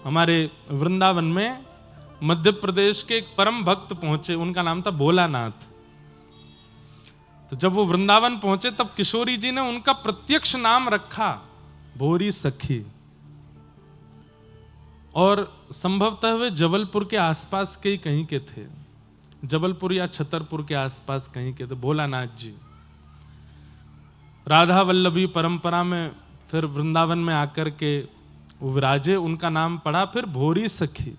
हमारे वृंदावन में मध्य प्रदेश के एक परम भक्त पहुंचे, उनका नाम था भोलानाथ। तो जब वो वृंदावन पहुंचे तब किशोरी जी ने उनका प्रत्यक्ष नाम रखा भोरी सखी। और संभवतः वे जबलपुर के आसपास के ही कहीं के थे, जबलपुर या छतरपुर के आसपास कहीं के थे भोलानाथ जी। राधा वल्लभी परंपरा में फिर वृंदावन में आकर के वो विराजे, उनका नाम पड़ा फिर भोरी सखी।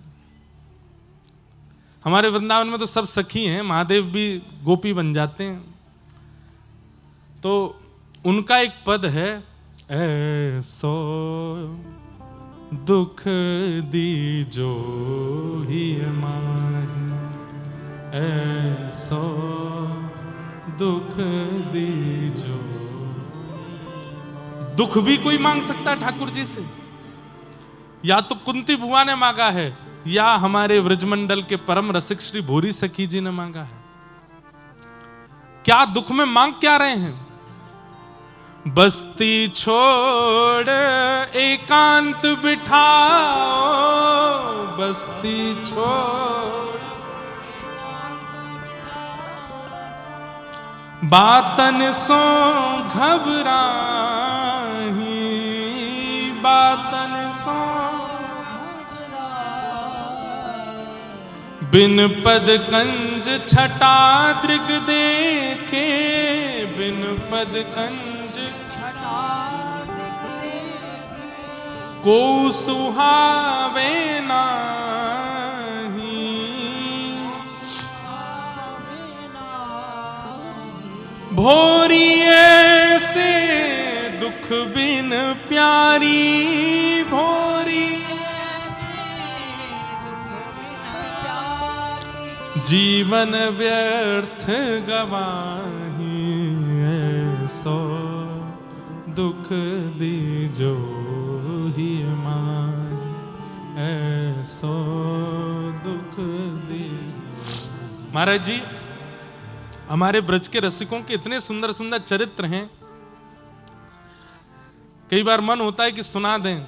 हमारे वृंदावन में तो सब सखी हैं, महादेव भी गोपी बन जाते हैं। तो उनका एक पद है, ऐसो दुख दीजो ही माही, ऐसो दुख दीजो। दुख भी कोई मांग सकता है ठाकुर जी से, या तो कुंती बुआ ने मांगा है या हमारे व्रजमंडल के परम रसिक श्री भोरी सखी जी ने मांगा है। क्या दुख में मांग क्या रहे हैं? बस्ती छोड़ एकांत बिठाओ, बस्ती छोड़ बातन सो घबराही, बातन सो बिन पद कंज छटा दृग देखे, बिन पद कंज छटा दृग देखे, को सुहावे नाही, भोरी ऐसे दुख बिन प्यारी, भोरी जीवन व्यर्थ गवाही, ऐसो दुख दीजो ही माही, ऐसो दुख दीजो। महाराज जी, हमारे ब्रज के रसिकों के इतने सुंदर सुंदर चरित्र हैं, कई बार मन होता है कि सुना दें,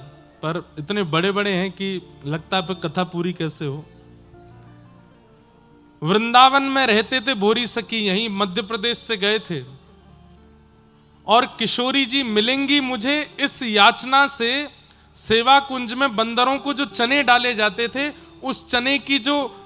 पर इतने बड़े बड़े हैं कि लगता है कथा पूरी कैसे हो। वृंदावन में रहते थे भोरी सखी, यहीं मध्य प्रदेश से गए थे, और किशोरी जी मिलेंगी मुझे इस याचना से, सेवा कुंज में बंदरों को जो चने डाले जाते थे, उस चने की जो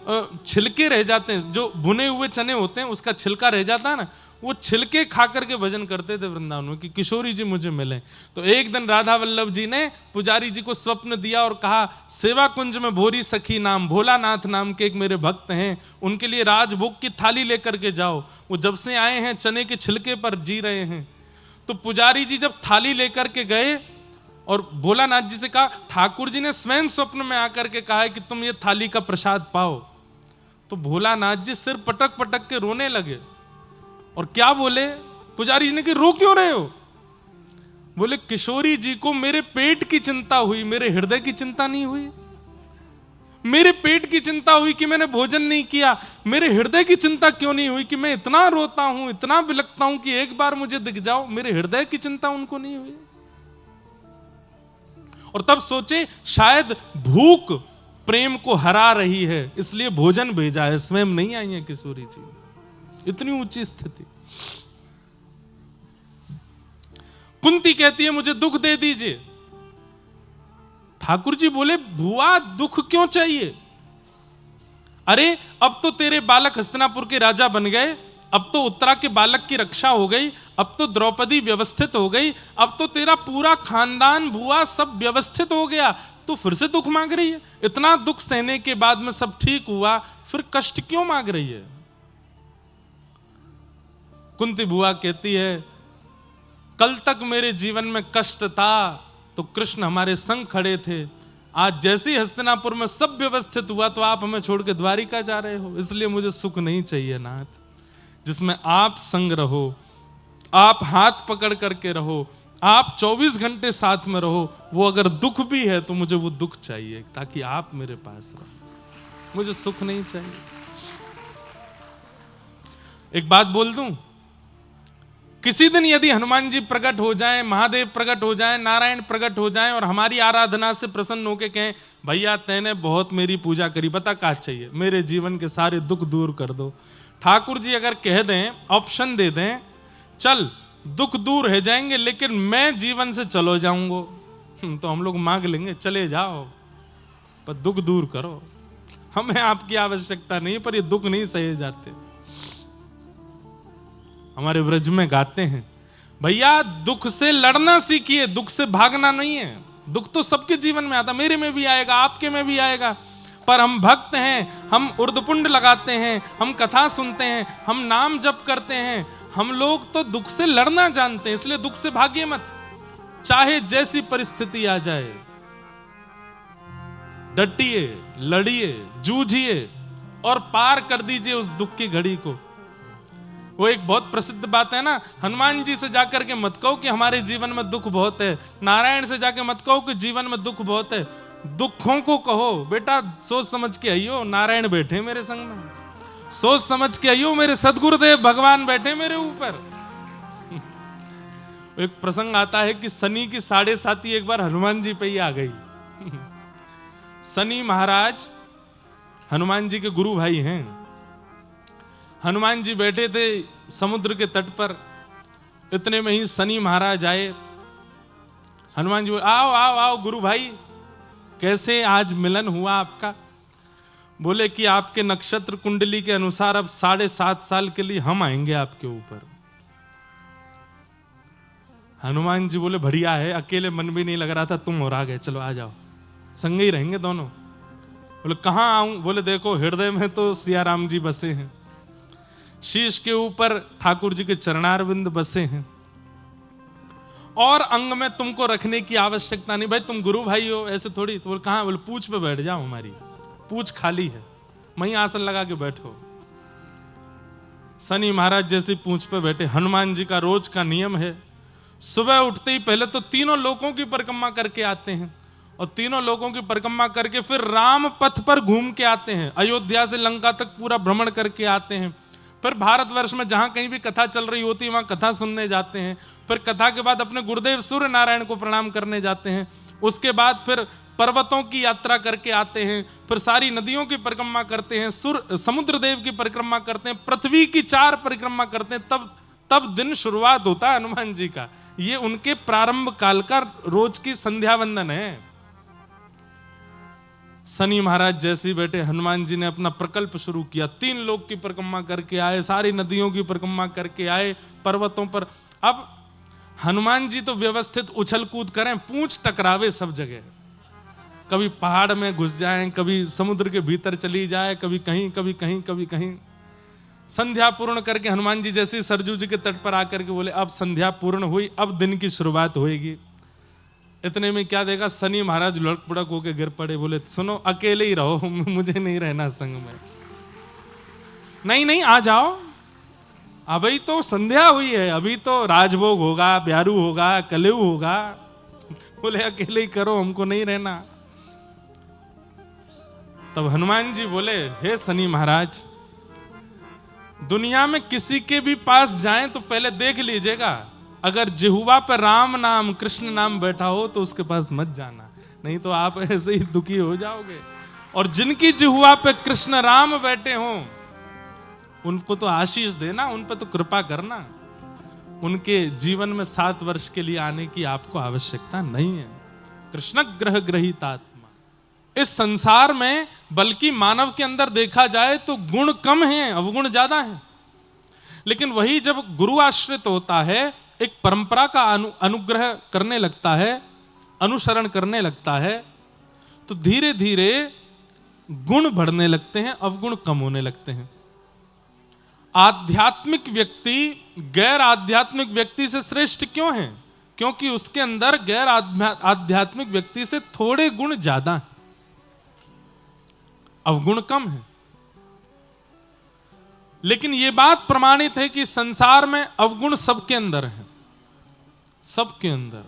छिलके रह जाते हैं, जो भुने हुए चने होते हैं उसका छिलका रह जाता है ना, वो छिलके खा करके भजन करते थे वृंदावन में कि किशोरी जी मुझे मिले। तो एक दिन राधा वल्लभ जी ने पुजारी जी को स्वप्न दिया और कहा, सेवा कुंज में भोरी सखी नाम भोलानाथ नाम के एक मेरे भक्त हैं, उनके लिए राजभोग की थाली लेकर के जाओ, वो जब से आए हैं चने के छिलके पर जी रहे हैं। तो पुजारी जी जब थाली लेकर के गए और भोलानाथ जी से कहा, ठाकुर जी ने स्वयं स्वप्न में आकर के कहा है कि तुम ये थाली का प्रसाद पाओ। तो भोलानाथ जी सिर पटक पटक के रोने लगे और क्या बोले, पुजारी जी ने कि रो क्यों रहे हो? बोले किशोरी जी को मेरे पेट की चिंता हुई, मेरे हृदय की चिंता नहीं हुई। मेरे पेट की चिंता हुई कि मैंने भोजन नहीं किया, मेरे हृदय की चिंता क्यों नहीं हुई कि मैं इतना रोता हूं, इतना बिलखता हूं कि एक बार मुझे दिख जाओ। मेरे हृदय की चिंता उनको नहीं हुई। और तब सोचे शायद भूख प्रेम को हरा रही है, इसलिए भोजन भेजा है, स्वयं नहीं आई है किशोरी जी। इतनी ऊंची स्थिति। कुंती कहती है मुझे दुख दे दीजिए। ठाकुर जी बोले बुआ दुख क्यों चाहिए? अरे अब तो तेरे बालक हस्तिनापुर के राजा बन गए, अब तो उत्तरा के बालक की रक्षा हो गई, अब तो द्रौपदी व्यवस्थित हो गई, अब तो तेरा पूरा खानदान बुआ सब व्यवस्थित हो गया, तो फिर से दुख मांग रही है? इतना दुख सहने के बाद में सब ठीक हुआ, फिर कष्ट क्यों मांग रही है? कुंती बुआ कहती है कल तक मेरे जीवन में कष्ट था तो कृष्ण हमारे संग खड़े थे, आज जैसे ही हस्तिनापुर में सब व्यवस्थित हुआ तो आप हमें छोड़ के द्वारिका जा रहे हो, इसलिए मुझे सुख नहीं चाहिए नाथ, जिसमें आप संग रहो, आप हाथ पकड़ करके रहो, आप 24 घंटे साथ में रहो। वो अगर दुख भी है तो मुझे वो दुख चाहिए ताकि आप मेरे पास रहो, मुझे सुख नहीं चाहिए। एक बात बोल दूं, किसी दिन यदि हनुमान जी प्रकट हो जाएं, महादेव प्रकट हो जाएं, नारायण प्रकट हो जाएं और हमारी आराधना से प्रसन्न होकर कहें भैया तैने बहुत मेरी पूजा करी, बता क्या चाहिए, मेरे जीवन के सारे दुख दूर कर दो। ठाकुर जी अगर कह दें, ऑप्शन दे दें, चल दुख दूर हो जाएंगे लेकिन मैं जीवन से चलो जाऊंगा, तो हम लोग मांग लेंगे चले जाओ पर दुख दूर करो, हमें आपकी आवश्यकता नहीं, पर ये दुख नहीं सहे जाते। हमारे व्रज में गाते हैं भैया दुख से लड़ना सीखिए, दुख से भागना नहीं है। दुख तो सबके जीवन में आता, मेरे में भी आएगा, आपके में भी आएगा, पर हम भक्त हैं, हम उर्दपुंड लगाते हैं, हम कथा सुनते हैं, हम नाम जप करते हैं, हम लोग तो दुख से लड़ना जानते हैं, इसलिए दुख से भागिए मत, चाहे जैसी परिस्थिति आ जाए, डटिए, लड़िए, जूझिए और पार कर दीजिए उस दुख की घड़ी को। वो एक बहुत प्रसिद्ध बात है ना, हनुमान जी से जाकर के मत कहो कि हमारे जीवन में दुख बहुत है, नारायण से जाकर मत कहो कि जीवन में दुख बहुत है, दुखों को कहो बेटा सोच समझ के आइयो, नारायण बैठे मेरे संग में, सोच समझ के आइयो, मेरे सदगुरुदेव भगवान बैठे मेरे ऊपर। एक प्रसंग आता है कि शनि की 7.5 एक बार हनुमान जी पे ही आ गई। शनि महाराज हनुमान जी के गुरु भाई हैं। हनुमान जी बैठे थे समुद्र के तट पर, इतने में ही शनि महाराज आए। हनुमान जी बोले आओ आओ आओ गुरु भाई, कैसे आज मिलन हुआ आपका? बोले कि आपके नक्षत्र कुंडली के अनुसार अब 7.5 साल के लिए हम आएंगे आपके ऊपर। हनुमान जी बोले बढ़िया है, अकेले मन भी नहीं लग रहा था, तुम और आ गए, चलो आ जाओ, संग ही रहेंगे दोनों। बोले कहां आऊं? बोले देखो हृदय में तो सिया राम जी बसे हैं, शीश के ऊपर ठाकुर जी के चरणारविंद बसे हैं, और अंग में तुमको रखने की आवश्यकता नहीं, भाई तुम गुरु भाई हो, ऐसे थोड़ी। तो बोले कहां? बोले पूछ पे बैठ जाओ, हमारी पूछ खाली है, वहीं आसन लगा के बैठो। शनि महाराज जैसे पूछ पे बैठे। हनुमान जी का रोज का नियम है, सुबह उठते ही पहले तो तीनों लोकों की परिक्रमा करके आते हैं, और तीनों लोगों की परिक्रमा करके फिर राम पथ पर घूम के आते हैं, अयोध्या से लंका तक पूरा भ्रमण करके आते हैं। फिर भारतवर्ष में जहां कहीं भी कथा चल रही होती है वहां कथा सुनने जाते हैं। फिर कथा के बाद अपने गुरुदेव सूर्य नारायण को प्रणाम करने जाते हैं। उसके बाद फिर पर्वतों की यात्रा करके आते हैं, फिर सारी नदियों की परिक्रमा करते हैं, समुद्र देव की परिक्रमा करते हैं, पृथ्वी की 4 परिक्रमा करते हैं। तब दिन शुरुआत होता है हनुमान जी का। ये उनके प्रारंभ काल का रोज की संध्या वंदन है। शनि महाराज जैसे ही बैठे, हनुमान जी ने अपना प्रकल्प शुरू किया, 3 लोक की परिक्रमा करके आए, सारी नदियों की परिक्रमा करके आए, पर्वतों पर। अब हनुमान जी तो व्यवस्थित उछल कूद करें, पूंछ टकरावे सब जगह, कभी पहाड़ में घुस जाएं, कभी समुद्र के भीतर चली जाए, कभी कहीं कभी कहीं कभी कहीं। संध्या पूर्ण करके हनुमान जी जैसे सरजू जी के तट पर आकर के बोले अब संध्या पूर्ण हुई, अब दिन की शुरुआत होएगी। इतने में क्या देखा, शनि महाराज लुढ़क पुढ़क होके गिर पड़े। बोले सुनो अकेले ही रहो, मुझे नहीं रहना संग में। नहीं नहीं आ जाओ, अभी तो संध्या हुई है, अभी तो राजभोग होगा, ब्यारू होगा, कलेऊ होगा। बोले अकेले ही करो, हमको नहीं रहना। तब हनुमान जी बोले हे शनि महाराज, दुनिया में किसी के भी पास जाएं तो पहले देख लीजिएगा, अगर जिह्वा पर राम नाम कृष्ण नाम बैठा हो तो उसके पास मत जाना, नहीं तो आप ऐसे ही दुखी हो जाओगे। और जिनकी जिह्वा पे कृष्ण राम बैठे हों उनको तो आशीष देना, उन पे तो कृपा करना। उनके जीवन में 7 वर्ष के लिए आने की आपको आवश्यकता नहीं है। कृष्ण ग्रह ग्रहीतात्मा। इस संसार में बल्कि मानव के अंदर देखा जाए तो गुण कम हैं, अवगुण ज्यादा हैं। लेकिन वही जब गुरु आश्रित होता है, एक परंपरा का अनुग्रह करने लगता है, अनुसरण करने लगता है, तो धीरे धीरे गुण बढ़ने लगते हैं, अवगुण कम होने लगते हैं। आध्यात्मिक व्यक्ति गैर आध्यात्मिक व्यक्ति से श्रेष्ठ क्यों है? क्योंकि उसके अंदर गैर आध्यात्मिक व्यक्ति से थोड़े गुण ज्यादा हैं, अवगुण कम है। लेकिन यह बात प्रमाणित है कि संसार में अवगुण सबके अंदर है, सबके अंदर,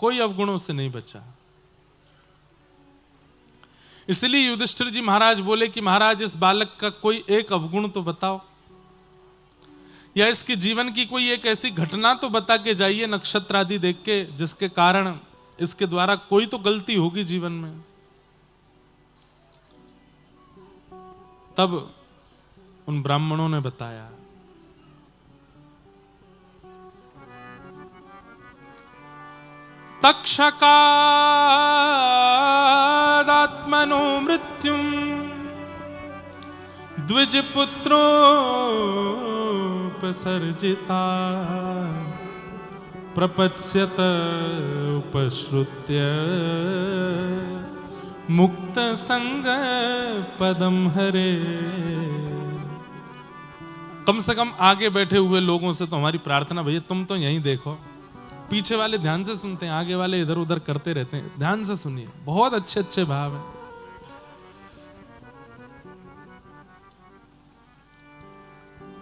कोई अवगुणों से नहीं बचा। इसलिए युधिष्ठिर जी महाराज बोले कि महाराज इस बालक का कोई एक अवगुण तो बताओ। या इसके जीवन की कोई एक ऐसी घटना तो बता के जाइए नक्षत्र आदि देख के, जिसके कारण इसके द्वारा कोई तो गलती होगी जीवन में। तब उन ब्राह्मणों ने बताया। तक्षकादात्मनो मृत्युम द्विजपुत्रोपसर्जिता प्रपत्स्यत उपश्रुत्य मुक्त संग पदम हरे। कम से कम आगे बैठे हुए लोगों से तो हमारी प्रार्थना, भैया तुम तो यहीं देखो, पीछे वाले ध्यान से सुनते हैं, आगे वाले इधर उधर करते रहते हैं, ध्यान से सुनिए, बहुत अच्छे अच्छे भाव हैं।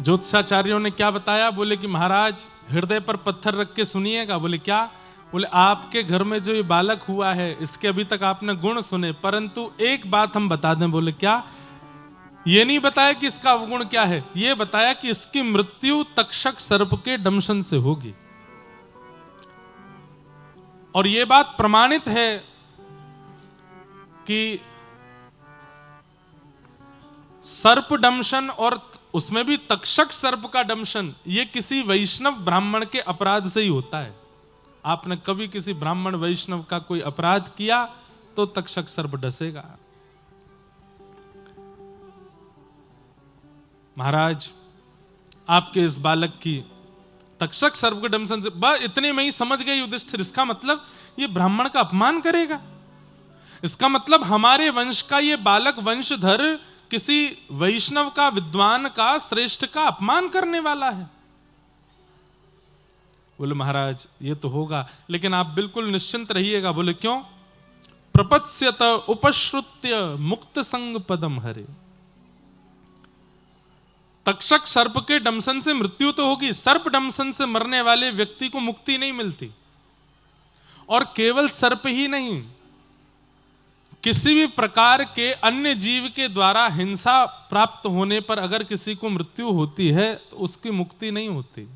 ज्योतिषाचार्यों ने क्या बताया? बोले कि महाराज हृदय पर पत्थर रख के सुनिएगा। बोले क्या? बोले आपके घर में जो ये बालक हुआ है, इसके अभी तक आपने गुण सुने, परंतु एक बात हम बता दें। बोले क्या? ये नहीं बताया कि इसका अवगुण क्या है, ये बताया कि इसकी मृत्यु तक्षक सर्प के दंशन से होगी। और ये बात प्रमाणित है कि सर्प दंशन, और उसमें भी तक्षक सर्प का दंशन, ये किसी वैष्णव ब्राह्मण के अपराध से ही होता है। आपने कभी किसी ब्राह्मण वैष्णव का कोई अपराध किया तो तक्षक सर्प डसेगा। महाराज आपके इस बालक की तक्षक सर्प के दंशन से, बस इतने में ही समझ गए युधिष्ठिर, इसका मतलब ये ब्राह्मण का अपमान करेगा, इसका मतलब हमारे वंश का ये बालक वंशधर किसी वैष्णव का, विद्वान का, श्रेष्ठ का अपमान करने वाला है। बोले महाराज ये तो होगा, लेकिन आप बिल्कुल निश्चिंत रहिएगा। बोले क्यों? प्रपत्स्यत उपश्रुत्य मुक्त संग पदम हरे। तक्षक सर्प के दंशन से मृत्यु तो होगी, सर्प दंशन से मरने वाले व्यक्ति को मुक्ति नहीं मिलती। और केवल सर्प ही नहीं, किसी भी प्रकार के अन्य जीव के द्वारा हिंसा प्राप्त होने पर अगर किसी को मृत्यु होती है तो उसकी मुक्ति नहीं होती।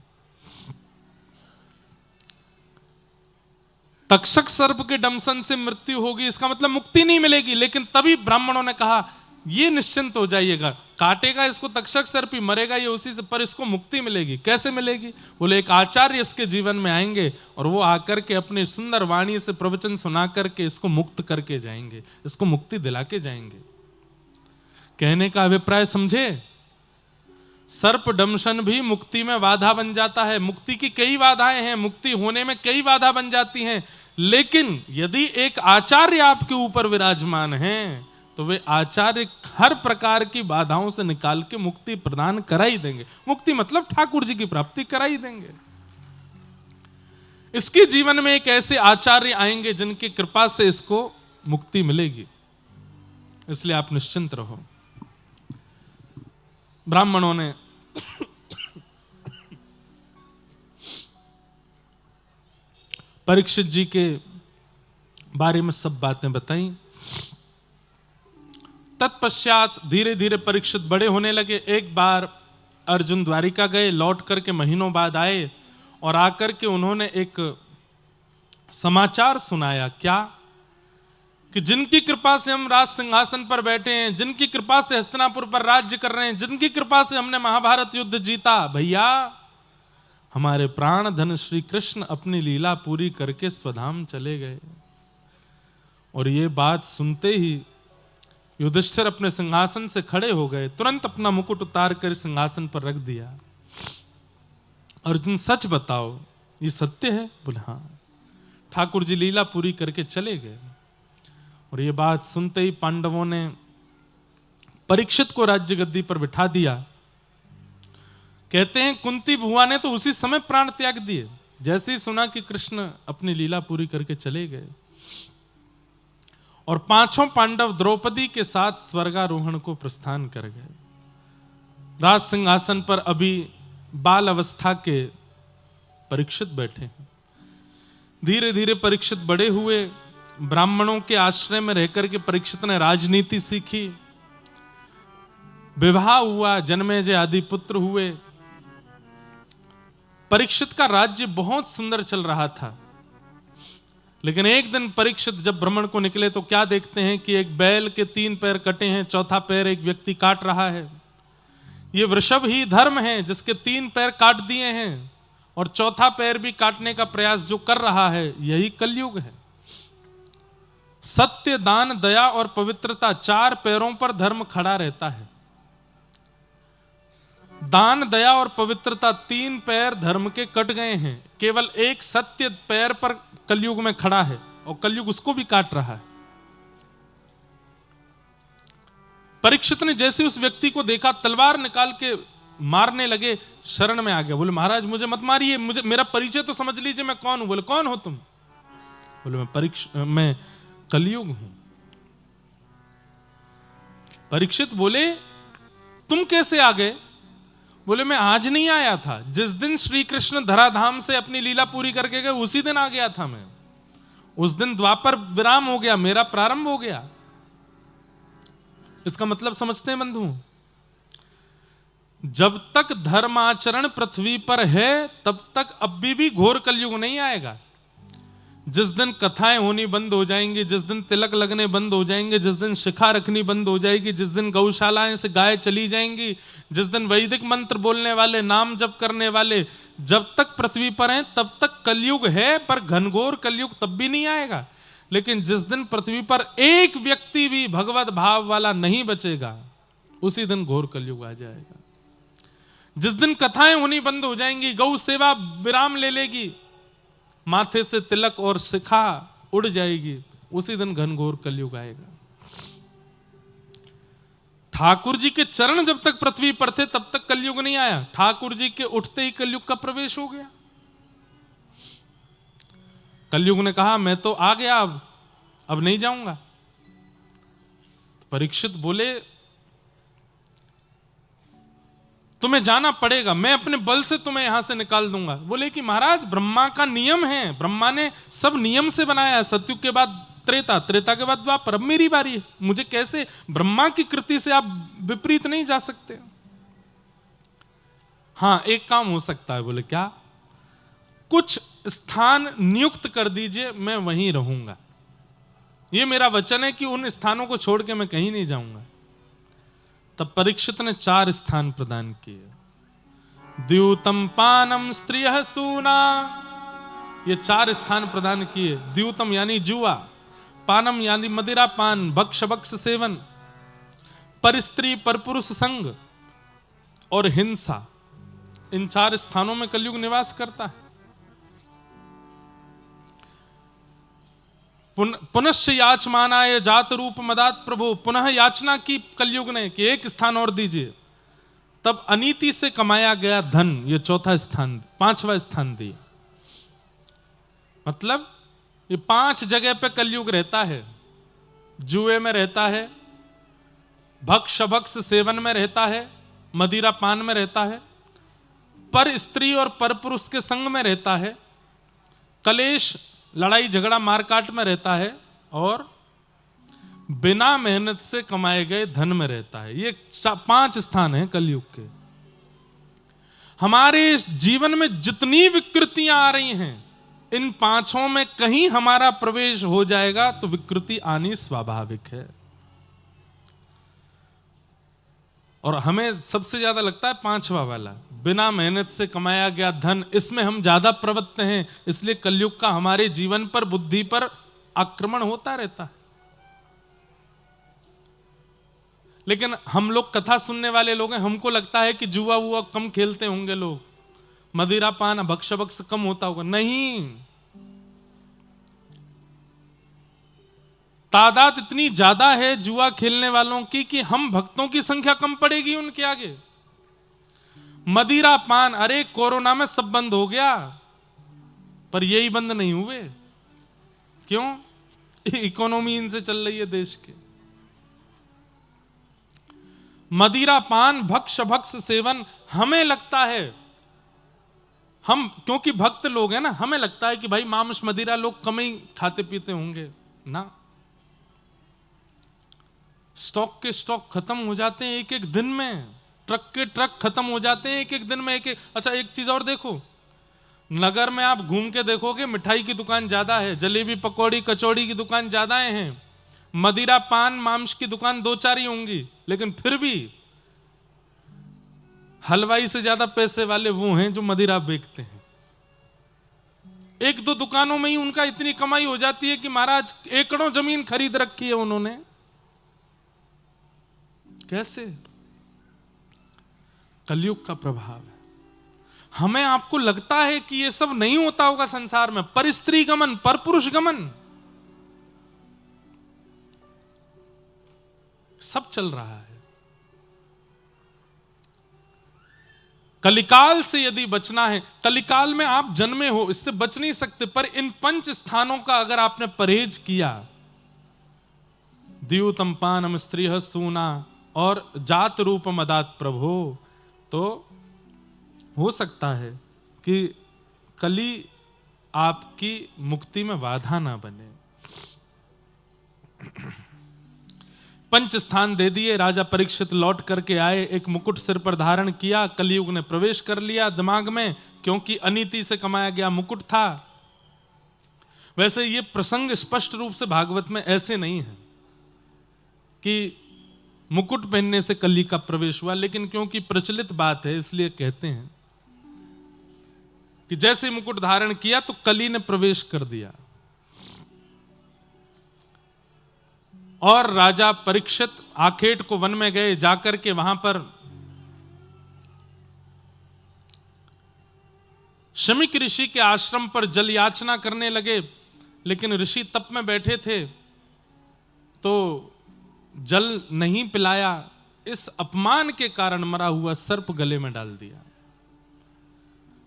तक्षक सर्प के दंशन से मृत्यु होगी, इसका मतलब मुक्ति नहीं मिलेगी। लेकिन तभी ब्राह्मणों ने कहा ये निश्चिंत हो जाइएगा, काटेगा इसको तक्षक सर्प ही, मरेगा ये उसी से, पर इसको मुक्ति मिलेगी। कैसे मिलेगी? बोले एक आचार्य इसके जीवन में आएंगे और वो आकर के अपनी सुंदर वाणी से प्रवचन सुना करके इसको मुक्त करके जाएंगे, इसको मुक्ति दिला के जाएंगे। कहने का अभिप्राय समझे? सर्प दंशन भी मुक्ति में बाधा बन जाता है। मुक्ति की कई बाधाएं हैं, मुक्ति होने में कई बाधा बन जाती हैं, लेकिन यदि एक आचार्य आपके ऊपर विराजमान है तो वे आचार्य हर प्रकार की बाधाओं से निकाल के मुक्ति प्रदान करा ही देंगे। मुक्ति मतलब ठाकुर जी की प्राप्ति करा ही देंगे। इसके जीवन में एक ऐसे आचार्य आएंगे जिनकी कृपा से इसको मुक्ति मिलेगी, इसलिए आप निश्चिंत रहो। ब्राह्मणों ने परीक्षित जी के बारे में सब बातें बताई। तत्पश्चात धीरे धीरे परीक्षित बड़े होने लगे। एक बार अर्जुन द्वारिका गए, लौट करके महीनों बाद आए और आकर के उन्होंने एक समाचार सुनाया। क्या? कि जिनकी कृपा से हम राज सिंहासन पर बैठे हैं, जिनकी कृपा से हस्तिनापुर पर राज्य कर रहे हैं, जिनकी कृपा से हमने महाभारत युद्ध जीता, भैया हमारे प्राण धन श्री कृष्ण अपनी लीला पूरी करके स्वधाम चले गए। और ये बात सुनते ही युधिष्ठिर अपने सिंहासन से खड़े हो गए, तुरंत अपना मुकुट उतार कर सिंहासन पर रख दिया। अर्जुन सच बताओ ये सत्य है? बोले हाँ। ठाकुर जी लीला पूरी करके चले गए। और ये बात सुनते ही पांडवों ने परीक्षित को राज्य गद्दी पर बिठा दिया। कहते हैं कुंती बुआ ने तो उसी समय प्राण त्याग दिए जैसे ही सुना कि कृष्ण अपनी लीला पूरी करके चले गए। और पांचों पांडव द्रौपदी के साथ स्वर्गारोहण को प्रस्थान कर गए। राज सिंहासन पर अभी बाल अवस्था के परीक्षित बैठे हैं। धीरे धीरे परीक्षित बड़े हुए। ब्राह्मणों के आश्रय में रहकर के परीक्षित ने राजनीति सीखी, विवाह हुआ, जन्मेजय आदि पुत्र हुए। परीक्षित का राज्य बहुत सुंदर चल रहा था, लेकिन एक दिन परीक्षित जब भ्रमण को निकले तो क्या देखते हैं कि एक बैल के 3 पैर कटे हैं, चौथा पैर एक व्यक्ति काट रहा है। ये वृषभ ही धर्म है जिसके 3 पैर काट दिए हैं और चौथा पैर भी काटने का प्रयास जो कर रहा है, यही कलयुग है। सत्य, दान, दया और पवित्रता 4 पैरों पर धर्म खड़ा रहता है। दान, दया और पवित्रता 3 पैर धर्म के कट गए हैं, केवल एक सत्य पैर पर कलयुग में खड़ा है और कलयुग उसको भी काट रहा है। परीक्षित ने जैसे उस व्यक्ति को देखा, तलवार निकाल के मारने लगे, शरण में आ गया। बोले महाराज मुझे मत मारिए, मुझे मेरा परिचय तो समझ लीजिए, मैं कौन हूं। बोले कौन हो तुम? बोले मैं कलयुग हूं। परीक्षित बोले तुम कैसे आ गए? बोले मैं आज नहीं आया था, जिस दिन श्री कृष्ण धराधाम से अपनी लीला पूरी करके गए उसी दिन आ गया था मैं। उस दिन द्वापर विराम हो गया, मेरा प्रारंभ हो गया। इसका मतलब समझते हैं बंधु? जब तक धर्माचरण पृथ्वी पर है तब तक अभी भी घोर कलयुग नहीं आएगा। जिस दिन कथाएं होनी बंद हो जाएंगी, जिस दिन तिलक लगने बंद हो जाएंगे, जिस दिन शिखा रखनी बंद हो जाएगी, जिस दिन गौशालाएं से गाय चली जाएंगी, जिस दिन वैदिक मंत्र बोलने वाले, नाम जप करने वाले जब तक पृथ्वी पर हैं तब तक कलयुग है, पर घनघोर कलयुग तब भी नहीं आएगा। लेकिन जिस दिन पृथ्वी पर एक व्यक्ति भी भगवत भाव वाला नहीं बचेगा, उसी दिन घोर कलयुग आ जाएगा। जिस दिन कथाएं होनी बंद हो जाएंगी, गौ सेवा विराम ले लेगी, माथे से तिलक और शिखा उड़ जाएगी, उसी दिन घनघोर कलयुग आएगा। ठाकुर जी के चरण जब तक पृथ्वी पर थे तब तक कलयुग नहीं आया, ठाकुर जी के उठते ही कलयुग का प्रवेश हो गया। कलयुग ने कहा मैं तो आ गया, अब नहीं जाऊंगा। परीक्षित बोले तुम्हें जाना पड़ेगा, मैं अपने बल से तुम्हें यहां से निकाल दूंगा। बोले कि महाराज ब्रह्मा का नियम है, ब्रह्मा ने सब नियम से बनाया है। सतयुग के बाद त्रेता, त्रेता के बाद द्वापर, अब मेरी बारी है, मुझे कैसे, ब्रह्मा की कृति से आप विपरीत नहीं जा सकते। हां एक काम हो सकता है। बोले क्या? कुछ स्थान नियुक्त कर दीजिए, मैं वहीं रहूंगा। यह मेरा वचन है कि उन स्थानों को छोड़ के मैं कहीं नहीं जाऊंगा। तब परीक्षित ने 4 स्थान प्रदान किए। द्यूतम पानम स्त्रियः सूना, ये 4 स्थान प्रदान किए। द्यूतम यानी जुआ, पानम यानी मदिरा पान, भक्ष भक्ष सेवन, पर स्त्री पर पुरुष संग और हिंसा। इन 4 स्थानों में कलयुग निवास करता है। पुनश्च याचमानाय जात रूप मदात प्रभु, पुनः याचना की कलयुग ने कि एक स्थान और दीजिए। तब अनीति से कमाया गया धन, ये 4था स्थान, 5वां स्थान दिया। मतलब ये 5 जगह पे कलयुग रहता है। जुए में रहता है, भक्ष भक्ष सेवन में रहता है, मदिरा पान में रहता है, पर स्त्री और पर पुरुष के संग में रहता है, कलेश लड़ाई झगड़ा मारकाट में रहता है, और बिना मेहनत से कमाए गए धन में रहता है। ये 5 स्थान हैं कलयुग के। हमारे जीवन में जितनी विकृतियां आ रही हैं, इन 5 में कहीं हमारा प्रवेश हो जाएगा तो विकृति आनी स्वाभाविक है। और हमें सबसे ज्यादा लगता है 5वां वाला, बिना मेहनत से कमाया गया धन, इसमें हम ज्यादा प्रवृत्त हैं, इसलिए कलयुग का हमारे जीवन पर, बुद्धि पर आक्रमण होता रहता है। लेकिन हम लोग कथा सुनने वाले लोग हैं, हमको लगता है कि जुआ वुआ कम खेलते होंगे लोग, मदिरा पान भक्ष भक्ष कम होता होगा। नहीं, तादाद इतनी ज्यादा है जुआ खेलने वालों की कि हम भक्तों की संख्या कम पड़ेगी उनके आगे। मदिरा पान, अरे कोरोना में सब बंद हो गया, पर यही बंद नहीं हुए। क्यों? इकोनॉमी इनसे चल रही है देश के। मदिरा पान भक्ष भक्ष सेवन, हमें लगता है, हम क्योंकि भक्त लोग हैं ना, हमें लगता है कि भाई मांस मदिरा लोग कम ही खाते पीते होंगे ना। स्टॉक के स्टॉक खत्म हो जाते हैं एक एक दिन में, ट्रक के ट्रक खत्म हो जाते हैं एक एक दिन में, एक एक। अच्छा एक चीज और देखो, नगर में आप घूम के देखोगे मिठाई की दुकान ज्यादा है, जलेबी पकौड़ी कचौड़ी की दुकान ज्यादा हैं, मदिरा पान मांस की दुकान 2-4 ही होंगी, लेकिन फिर भी हलवाई से ज्यादा पैसे वाले वो हैं जो मदिरा बेचते हैं। 1-2 दुकानों में ही उनका इतनी कमाई हो जाती है कि महाराज एकड़ों जमीन खरीद रखी है उन्होंने। कैसे? कलयुग का प्रभाव है। हमें आपको लगता है कि ये सब नहीं होता होगा संसार में, पर स्त्री गमन, पर पुरुष गमन सब चल रहा है। कलिकाल से यदि बचना है, कलिकाल में आप जन्मे हो, इससे बच नहीं सकते, पर इन 5 स्थानों का अगर आपने परहेज किया, द्यूतम पानम स्त्रीह सूना और जात रूप मदात प्रभो, तो हो सकता है कि कली आपकी मुक्ति में बाधा ना बने। 5 स्थान दे दिए, राजा परीक्षित लौट करके आए, एक मुकुट सिर पर धारण किया, कलयुग ने प्रवेश कर लिया दिमाग में, क्योंकि अनीति से कमाया गया मुकुट था। वैसे ये प्रसंग स्पष्ट रूप से भागवत में ऐसे नहीं है कि मुकुट पहनने से कली का प्रवेश हुआ, लेकिन क्योंकि प्रचलित बात है इसलिए कहते हैं कि जैसे मुकुट धारण किया तो कली ने प्रवेश कर दिया। और राजा परीक्षित आखेट को वन में गए, जाकर के वहां पर शमीक ऋषि के आश्रम पर जल याचना करने लगे, लेकिन ऋषि तप में बैठे थे तो जल नहीं पिलाया। इस अपमान के कारण मरा हुआ सर्प गले में डाल दिया।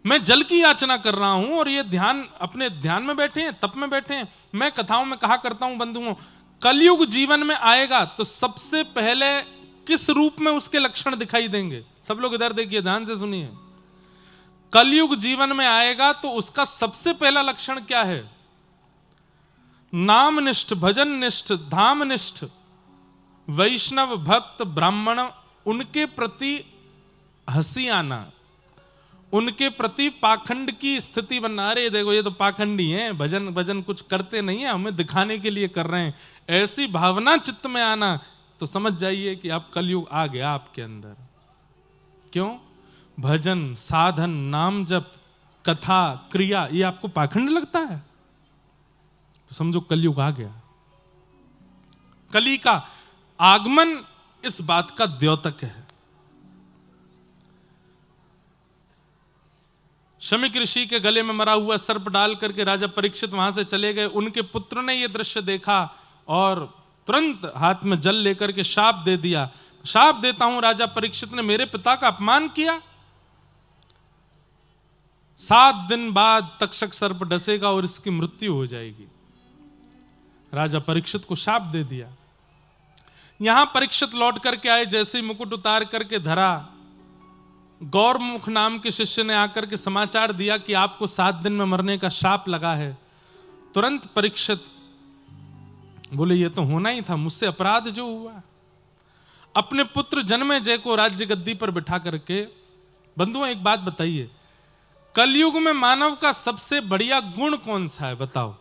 मैं जल की याचना कर रहा हूं और ये ध्यान अपने ध्यान में बैठे हैं, तप में बैठे हैं। मैं कथाओं में कहा करता हूं बंधुओं, कलयुग जीवन में आएगा तो सबसे पहले किस रूप में उसके लक्षण दिखाई देंगे? सब लोग इधर देखिए, ध्यान से सुनिए। कलयुग जीवन में आएगा तो उसका सबसे पहला लक्षण क्या है? नामनिष्ठ, भजननिष्ठ, धामनिष्ठ, वैष्णव भक्त ब्राह्मण, उनके प्रति हंसी आना, उनके प्रति पाखंड की स्थिति बनना। अरे देखो ये तो पाखंडी हैं, भजन भजन कुछ करते नहीं है, हमें दिखाने के लिए कर रहे हैं, ऐसी भावना चित्त में आना, तो समझ जाइए कि आप कलयुग आ गया आपके अंदर। क्यों? भजन, साधन, नाम जप, कथा, क्रिया, ये आपको पाखंड लगता है तो समझो कलयुग आ गया। कली का आगमन इस बात का द्योतक है। शमीक ऋषि के गले में मरा हुआ सर्प डाल करके राजा परीक्षित वहां से चले गए। उनके पुत्र ने यह दृश्य देखा और तुरंत हाथ में जल लेकर के शाप दे दिया। शाप देता हूं राजा परीक्षित ने मेरे पिता का अपमान किया, 7 दिन बाद तक्षक सर्प डसेगा और इसकी मृत्यु हो जाएगी। राजा परीक्षित को शाप दे दिया। यहां परीक्षित लौट करके आए, जैसे ही मुकुट उतार करके धरा, गौरमुख नाम के शिष्य ने आकर के समाचार दिया कि आपको 7 दिन में मरने का शाप लगा है। तुरंत परीक्षित बोले ये तो होना ही था, मुझसे अपराध जो हुआ। अपने पुत्र जन्मेजय को राज्य गद्दी पर बिठा करके, बंधुओं एक बात बताइए, कलयुग में मानव का सबसे बढ़िया गुण कौन सा है बताओ?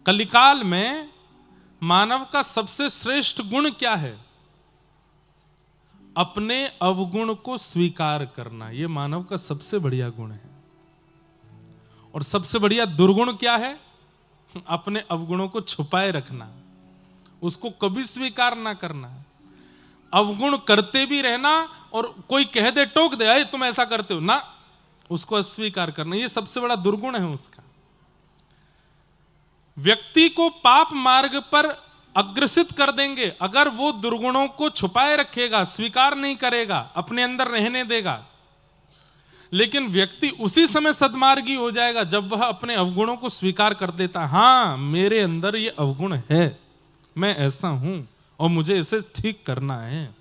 कलिकाल में मानव का सबसे श्रेष्ठ गुण क्या है? अपने अवगुण को स्वीकार करना, यह मानव का सबसे बढ़िया गुण है। और सबसे बढ़िया दुर्गुण क्या है? अपने अवगुणों को छुपाए रखना, उसको कभी स्वीकार ना करना। अवगुण करते भी रहना और कोई कह दे, टोक दे, अरे तुम ऐसा करते हो ना, उसको अस्वीकार करना, यह सबसे बड़ा दुर्गुण है उसका। व्यक्ति को पाप मार्ग पर अग्रसित कर देंगे अगर वो दुर्गुणों को छुपाए रखेगा, स्वीकार नहीं करेगा, अपने अंदर रहने देगा। लेकिन व्यक्ति उसी समय सद्मार्गी हो जाएगा जब वह अपने अवगुणों को स्वीकार कर देता। हां, मेरे अंदर ये अवगुण है, मैं ऐसा हूं और मुझे इसे ठीक करना है।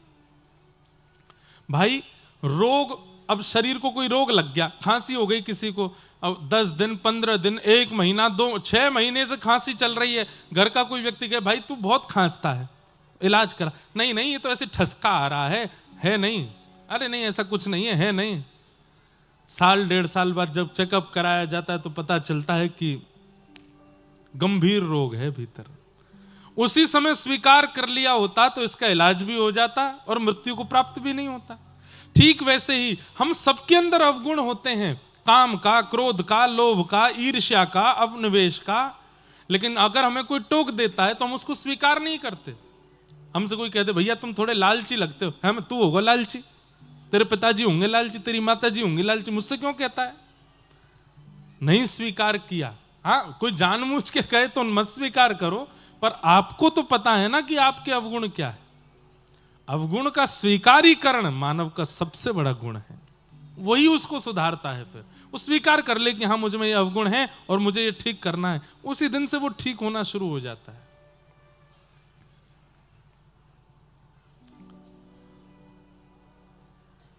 भाई रोग, अब शरीर को कोई रोग लग गया, खांसी हो गई किसी को, अब 10 दिन 15 दिन 1 महीना 2-6 महीने से खांसी चल रही है, घर का कोई व्यक्ति कहे भाई तू बहुत खांसता है, इलाज करा, नहीं नहीं ये तो ऐसे ठसका आ रहा है नहीं, अरे नहीं ऐसा कुछ नहीं है नहीं, साल 1.5 साल बाद जब चेकअप कराया जाता है तो पता चलता है कि गंभीर रोग है भीतर। उसी समय स्वीकार कर लिया होता तो इसका इलाज भी हो जाता और मृत्यु को प्राप्त भी नहीं होता। ठीक वैसे ही हम सबके अंदर अवगुण होते हैं, काम का, क्रोध का, लोभ का, ईर्ष्या का, अवनिवेश का। लेकिन अगर हमें कोई टोक देता है तो हम उसको स्वीकार नहीं करते। हमसे कोई कहते भैया तुम थोड़े लालची लगते हो, हम तू होगा लालची, तेरे पिताजी होंगे लालची, तेरी माताजी होंगी लालची, मुझसे क्यों कहता है? नहीं स्वीकार किया। हाँ, कोई जानबूझ के कहे तो मत स्वीकार करो, पर आपको तो पता है ना कि आपके अवगुण क्या है। अवगुण का स्वीकारीकरण मानव का सबसे बड़ा गुण है, वही उसको सुधारता है। फिर वो स्वीकार कर ले कि हाँ मुझ में ये अवगुण है और मुझे ये ठीक करना है, उसी दिन से वो ठीक होना शुरू हो जाता है।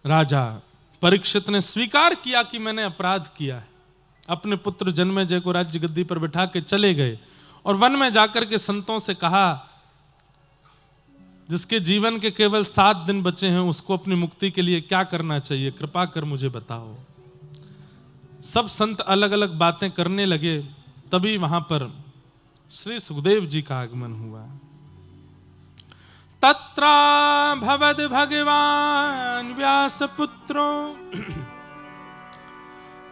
राजा परीक्षित ने स्वीकार किया कि मैंने अपराध किया है। अपने पुत्र जन्मेजय को राज्य गद्दी पर बिठा के चले गए और वन में जाकर के संतों से कहा, जिसके जीवन के केवल 7 दिन बचे हैं उसको अपनी मुक्ति के लिए क्या करना चाहिए, कृपा कर मुझे बताओ। सब संत अलग अलग बातें करने लगे। तभी वहां पर श्री सुखदेव जी का आगमन हुआ। तत्रा भवद भगवान व्यासपुत्रो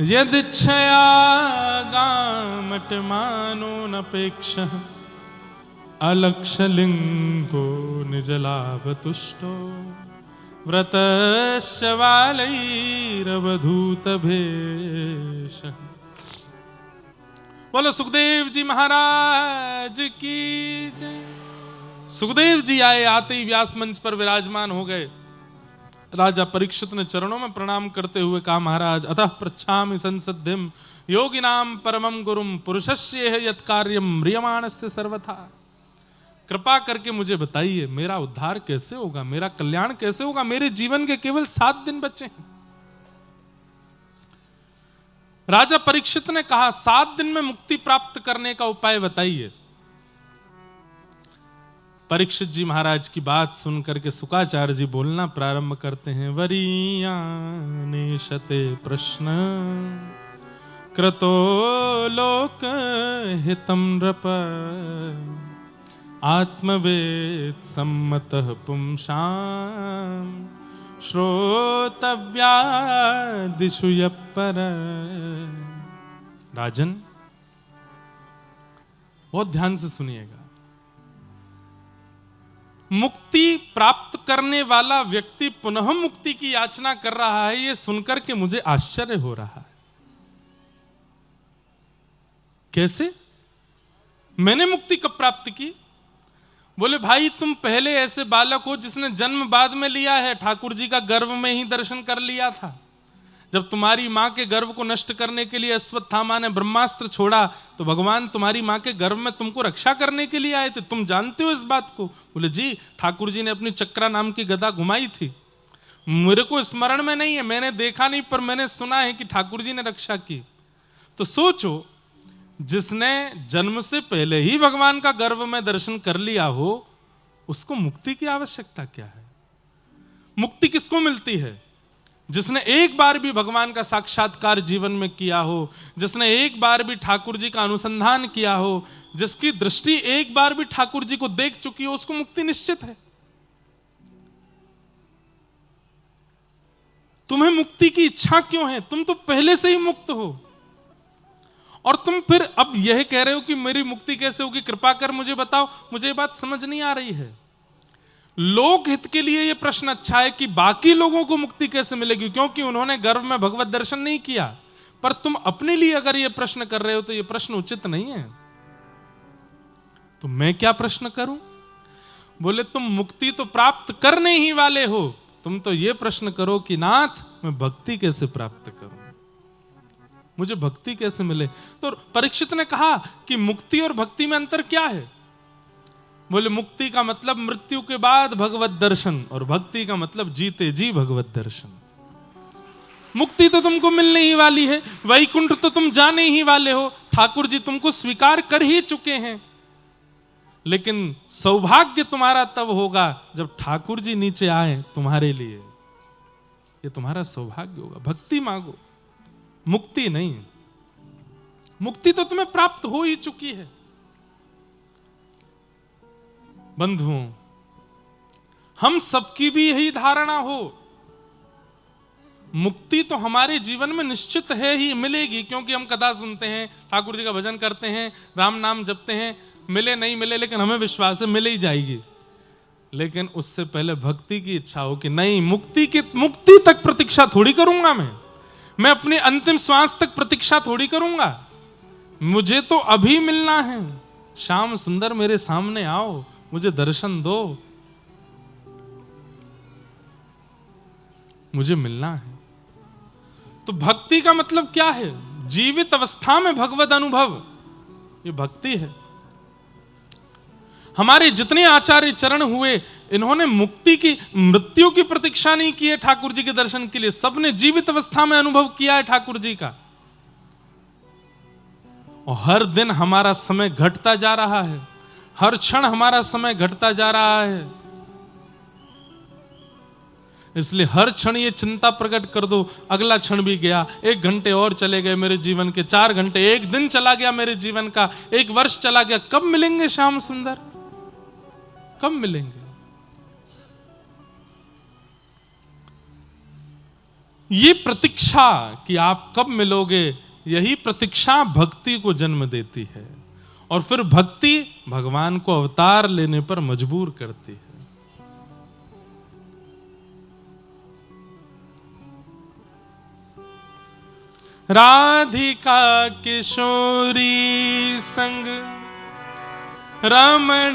यदिच्छया गामटमानो नपेक्ष अलक्षलिंगो निजलाभतुष्टो व्रतस्य वालैरवधूत भेष। बोलो सुखदेव जी महाराज की जय। सुखदेव जी आए, आते ही व्यास मंच पर विराजमान हो गए। राजा परीक्षित ने चरणों में प्रणाम करते हुए कहा, महाराज अतः पृच्छामि संसद्धिम योगिनाम परमं गुरुम पुरुषस्य यत् कार्यम म्रियमाणस्य सर्वथा। कृपा करके मुझे बताइए मेरा उद्धार कैसे होगा, मेरा कल्याण कैसे होगा? मेरे जीवन के केवल 7 दिन बचे हैं। राजा परीक्षित ने कहा, 7 दिन में मुक्ति प्राप्त करने का उपाय बताइए। परीक्षित जी महाराज की बात सुनकर के शुकाचार्य जी बोलना प्रारंभ करते हैं। वरीयाने शते प्रश्न क्रतो लोक हितम नृप आत्मवेद सम्मतः पुंसाम श्रोतव्यादिषु यपर। राजन बहुत ध्यान से सुनिएगा। मुक्ति प्राप्त करने वाला व्यक्ति पुनः मुक्ति की याचना कर रहा है, यह सुनकर के मुझे आश्चर्य हो रहा है। कैसे? मैंने मुक्ति कब प्राप्त की? बोले भाई तुम पहले ऐसे बालक हो जिसने जन्म बाद में लिया है, ठाकुर जी का गर्भ में ही दर्शन कर लिया था। जब तुम्हारी मां के गर्भ को नष्ट करने के लिए अश्वत्थामा ने ब्रह्मास्त्र छोड़ा तो भगवान तुम्हारी मां के गर्भ में तुमको रक्षा करने के लिए आए थे। तुम जानते हो इस बात को? बोले जी, ठाकुर जी ने अपनी चक्रा नाम की गदा घुमाई थी। मेरे को स्मरण में नहीं है, मैंने देखा नहीं, पर मैंने सुना है कि ठाकुर जी ने रक्षा की। तो सोचो, जिसने जन्म से पहले ही भगवान का गर्भ में दर्शन कर लिया हो, उसको मुक्ति की आवश्यकता क्या है? मुक्ति किसको मिलती है? जिसने एक बार भी भगवान का साक्षात्कार जीवन में किया हो, जिसने एक बार भी ठाकुर जी का अनुसंधान किया हो, जिसकी दृष्टि एक बार भी ठाकुर जी को देख चुकी हो, उसको मुक्ति निश्चित है। तुम्हें मुक्ति की इच्छा क्यों है? तुम तो पहले से ही मुक्त हो और तुम फिर अब यह कह रहे हो कि मेरी मुक्ति कैसे होगी, कृपा कर मुझे बताओ। मुझे ये बात समझ नहीं आ रही है। लोक हित के लिए यह प्रश्न अच्छा है कि बाकी लोगों को मुक्ति कैसे मिलेगी, क्योंकि उन्होंने गर्भ में भगवत दर्शन नहीं किया। पर तुम अपने लिए अगर यह प्रश्न कर रहे हो तो यह प्रश्न उचित नहीं है। तो मैं क्या प्रश्न करूं? बोले तुम मुक्ति तो प्राप्त करने ही वाले हो, तुम तो यह प्रश्न करो कि नाथ मैं भक्ति कैसे प्राप्त करूं, मुझे भक्ति कैसे मिले। तो परीक्षित ने कहा कि मुक्ति और भक्ति में अंतर क्या है? बोले मुक्ति का मतलब मृत्यु के बाद भगवत दर्शन और भक्ति का मतलब जीते जी भगवत दर्शन। मुक्ति तो तुमको मिलने ही वाली है, वैकुंठ तो तुम जाने ही वाले हो, ठाकुर जी तुमको स्वीकार कर ही चुके हैं। लेकिन सौभाग्य तुम्हारा तब होगा जब ठाकुर जी नीचे आए तुम्हारे लिए, ये तुम्हारा सौभाग्य होगा। भक्ति मांगो, मुक्ति नहीं। मुक्ति तो तुम्हें प्राप्त हो ही चुकी है। बंधुओं, हम सबकी भी यही धारणा हो, मुक्ति तो हमारे जीवन में निश्चित है ही मिलेगी, क्योंकि हम कथा सुनते हैं, ठाकुर जी का भजन करते हैं, राम नाम जपते हैं, मिले नहीं मिले लेकिन हमें विश्वास है मिल ही जाएगी। लेकिन उससे पहले भक्ति की इच्छा हो कि नहीं, मुक्ति तक प्रतीक्षा थोड़ी करूंगा मैं अपनी अंतिम श्वास तक प्रतीक्षा थोड़ी करूंगा। मुझे तो अभी मिलना है। श्याम सुंदर मेरे सामने आओ, मुझे दर्शन दो, मुझे मिलना है। तो भक्ति का मतलब क्या है? जीवित अवस्था में भगवत अनुभव, ये भक्ति है। हमारे जितने आचार्य चरण हुए, इन्होंने मुक्ति की, मृत्यु की प्रतीक्षा नहीं की है ठाकुर जी के दर्शन के लिए। सबने जीवित अवस्था में अनुभव किया है ठाकुर जी का। और हर दिन हमारा समय घटता जा रहा है, हर क्षण हमारा समय घटता जा रहा है। इसलिए हर क्षण ये चिंता प्रकट कर दो, अगला क्षण भी गया, 1 घंटे और चले गए मेरे जीवन के, 4 घंटे, 1 दिन चला गया मेरे जीवन का, 1 वर्ष चला गया। कब मिलेंगे श्याम सुंदर? कब मिलेंगे? ये प्रतीक्षा कि आप कब मिलोगे, यही प्रतीक्षा भक्ति को जन्म देती है। और फिर भक्ति भगवान को अवतार लेने पर मजबूर करती है। राधिका किशोरी संग रमण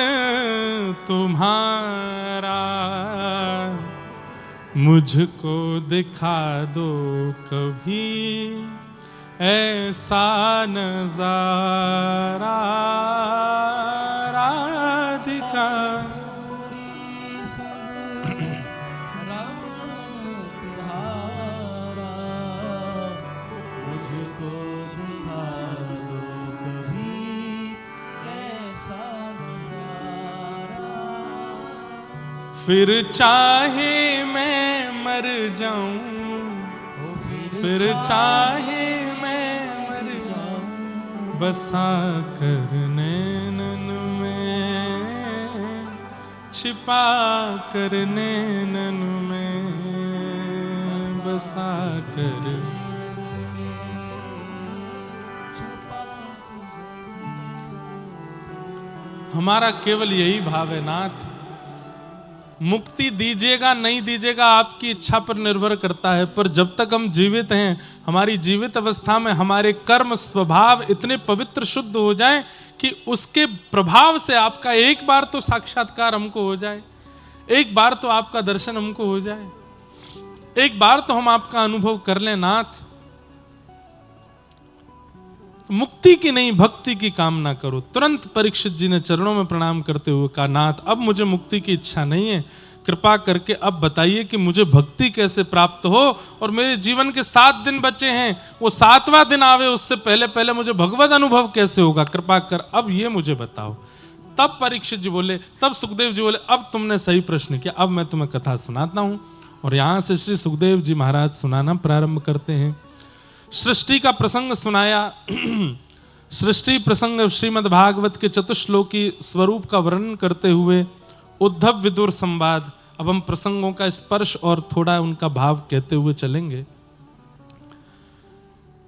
तुम्हारा, मुझको दिखा दो कभी ऐसा नजारा। राधिका फिर चाहे मैं मर जाऊं, फिर चाहे मैं मर जाऊं, बसा कर नैनन में, छिपा कर नैनन में, बसा कर। हमारा केवल यही भाव है नाथ, मुक्ति दीजिएगा नहीं दीजिएगा आपकी इच्छा पर निर्भर करता है, पर जब तक हम जीवित हैं, हमारी जीवित अवस्था में हमारे कर्म स्वभाव इतने पवित्र शुद्ध हो जाएं कि उसके प्रभाव से आपका एक बार तो साक्षात्कार हमको हो जाए, एक बार तो आपका दर्शन हमको हो जाए, एक बार तो हम आपका अनुभव कर लें नाथ। मुक्ति की नहीं भक्ति की कामना करो। तुरंत परीक्षित जी ने चरणों में प्रणाम करते हुए कहा, नाथ अब मुझे मुक्ति की इच्छा नहीं है, कृपा करके अब बताइए कि मुझे भक्ति कैसे प्राप्त हो, और मेरे जीवन के 7 दिन बचे हैं, वो 7वां दिन आवे उससे पहले पहले मुझे भगवत अनुभव कैसे होगा, कृपा कर अब ये मुझे बताओ। तब परीक्षित जी बोले, तब सुखदेव जी बोले, अब तुमने सही प्रश्न किया, अब मैं तुम्हें कथा सुनाता हूं। और यहां से श्री सुखदेव जी महाराज सुनाना प्रारंभ करते हैं। सृष्टि का प्रसंग सुनाया। सृष्टि प्रसंग श्रीमद् भागवत के चतुश्लोकी स्वरूप का वर्णन करते हुए उद्धव विदुर संवाद। अब हम प्रसंगों का स्पर्श और थोड़ा उनका भाव कहते हुए चलेंगे।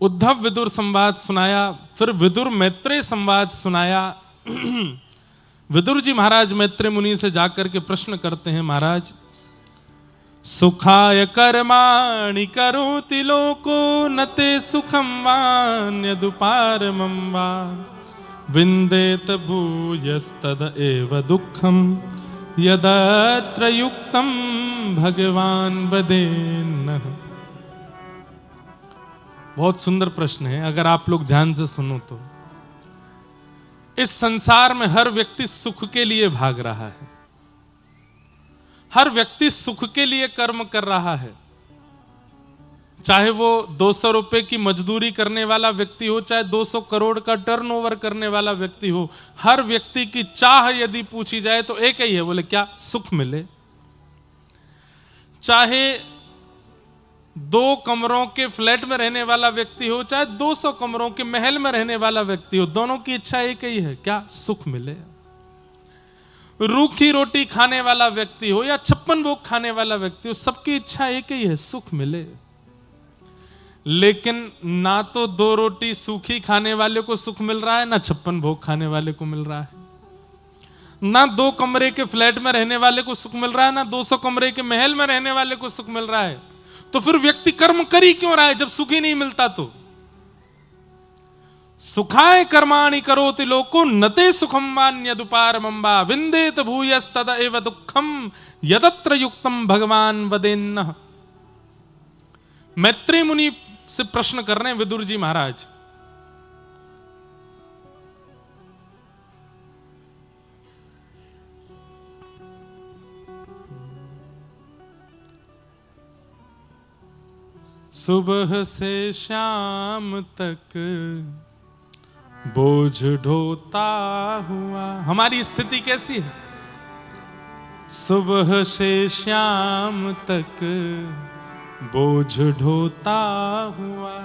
उद्धव विदुर संवाद सुनाया, फिर विदुर मैत्रेय संवाद सुनाया। विदुर जी महाराज मैत्रेय मुनि से जाकर के प्रश्न करते हैं, महाराज सुखाय कर्माणि करोति लोको नते सुखं वान्यदुपारमं वा विन्देत भूयस्तद एव दुःखं यदत्र युक्तं भगवान वदेन्नः। बहुत सुंदर प्रश्न है, अगर आप लोग ध्यान से सुनो तो। इस संसार में हर व्यक्ति सुख के लिए भाग रहा है, हर व्यक्ति सुख के लिए कर्म कर रहा है। चाहे वो 200 रुपए की मजदूरी करने वाला व्यक्ति हो, चाहे 200 करोड़ का टर्नओवर करने वाला व्यक्ति हो, हर व्यक्ति की चाह यदि पूछी जाए तो एक ही है, बोले क्या? सुख मिले। चाहे 2 कमरों के फ्लैट में रहने वाला व्यक्ति हो, चाहे 200 कमरों के महल में रहने वाला व्यक्ति हो, दोनों की इच्छा एक ही है, क्या? सुख मिले। रूखी रोटी खाने वाला व्यक्ति हो या 56 भोग खाने वाला व्यक्ति हो, सबकी इच्छा एक ही है, सुख मिले। लेकिन ना तो 2 रोटी सूखी खाने वाले को सुख मिल रहा है, ना 56 भोग खाने वाले को मिल रहा है। ना 2 कमरे के फ्लैट में रहने वाले को सुख मिल रहा है, ना 200 कमरे के महल में रहने वाले को सुख मिल रहा है। तो फिर व्यक्ति कर्म कर ही क्यों रहा है जब सुख ही नहीं मिलता? तो सुखाय कर्माणि करोति लोको नते सुखम वान्यदुपारमंबा विंदेत भूयस्तद एव दुःखम यदत्र युक्तम भगवान वदेन्न। मैत्री मुनि से प्रश्न कर रहे हैं विदुर जी महाराज। सुबह से शाम तक बोझ ढोता हुआ, हमारी स्थिति कैसी है? सुबह से शाम तक बोझ ढोता हुआ,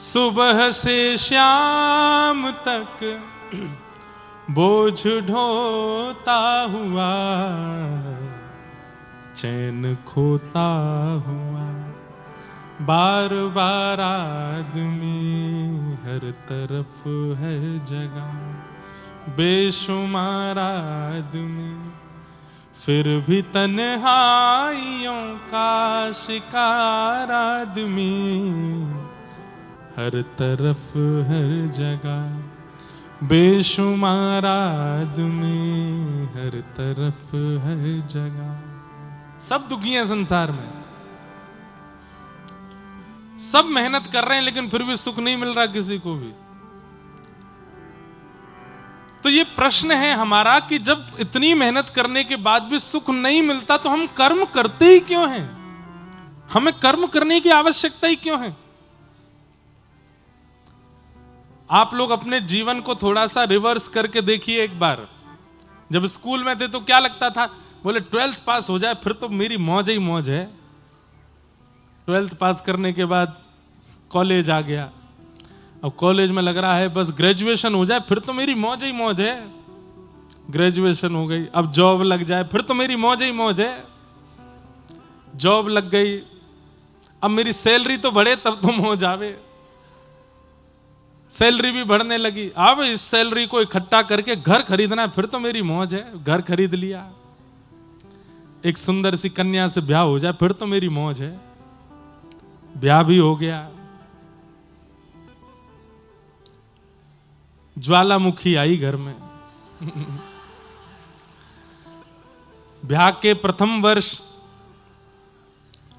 सुबह से शाम तक बोझ ढोता हुआ, चैन खोता हुआ, बार बार आदमी हर तरफ है जगह, बेशुमार आदमी फिर भी तन्हाइयों का शिकार आदमी, हर तरफ हर जगह बेशुमार आदमी, हर तरफ हर जगह। सब दुखी हैं संसार में, सब मेहनत कर रहे हैं लेकिन फिर भी सुख नहीं मिल रहा किसी को भी। तो ये प्रश्न है हमारा कि जब इतनी मेहनत करने के बाद भी सुख नहीं मिलता तो हम कर्म करते ही क्यों हैं? हमें कर्म करने की आवश्यकता ही क्यों है? आप लोग अपने जीवन को थोड़ा सा रिवर्स करके देखिए एक बार। जब स्कूल में थे तो क्या लगता था? बोले 12th पास हो जाए फिर तो मेरी मौज ही मौज है। 12th पास करने के बाद कॉलेज आ गया, अब कॉलेज में लग रहा है बस ग्रेजुएशन हो जाए फिर तो मेरी मौज ही मौज है। ग्रेजुएशन हो गई, अब जॉब लग जाए फिर तो मेरी मौज ही मौज है। जॉब लग गई, अब मेरी सैलरी तो बढ़े तब तो मौज आवे। सैलरी भी बढ़ने लगी, अब इस सैलरी को इकट्ठा करके घर खरीदना है फिर तो मेरी मौज है। घर खरीद लिया, एक सुंदर सी कन्या से ब्याह हो जाए फिर तो मेरी मौज है। ब्याह भी हो गया, ज्वालामुखी आई घर में। ब्याह के प्रथम वर्ष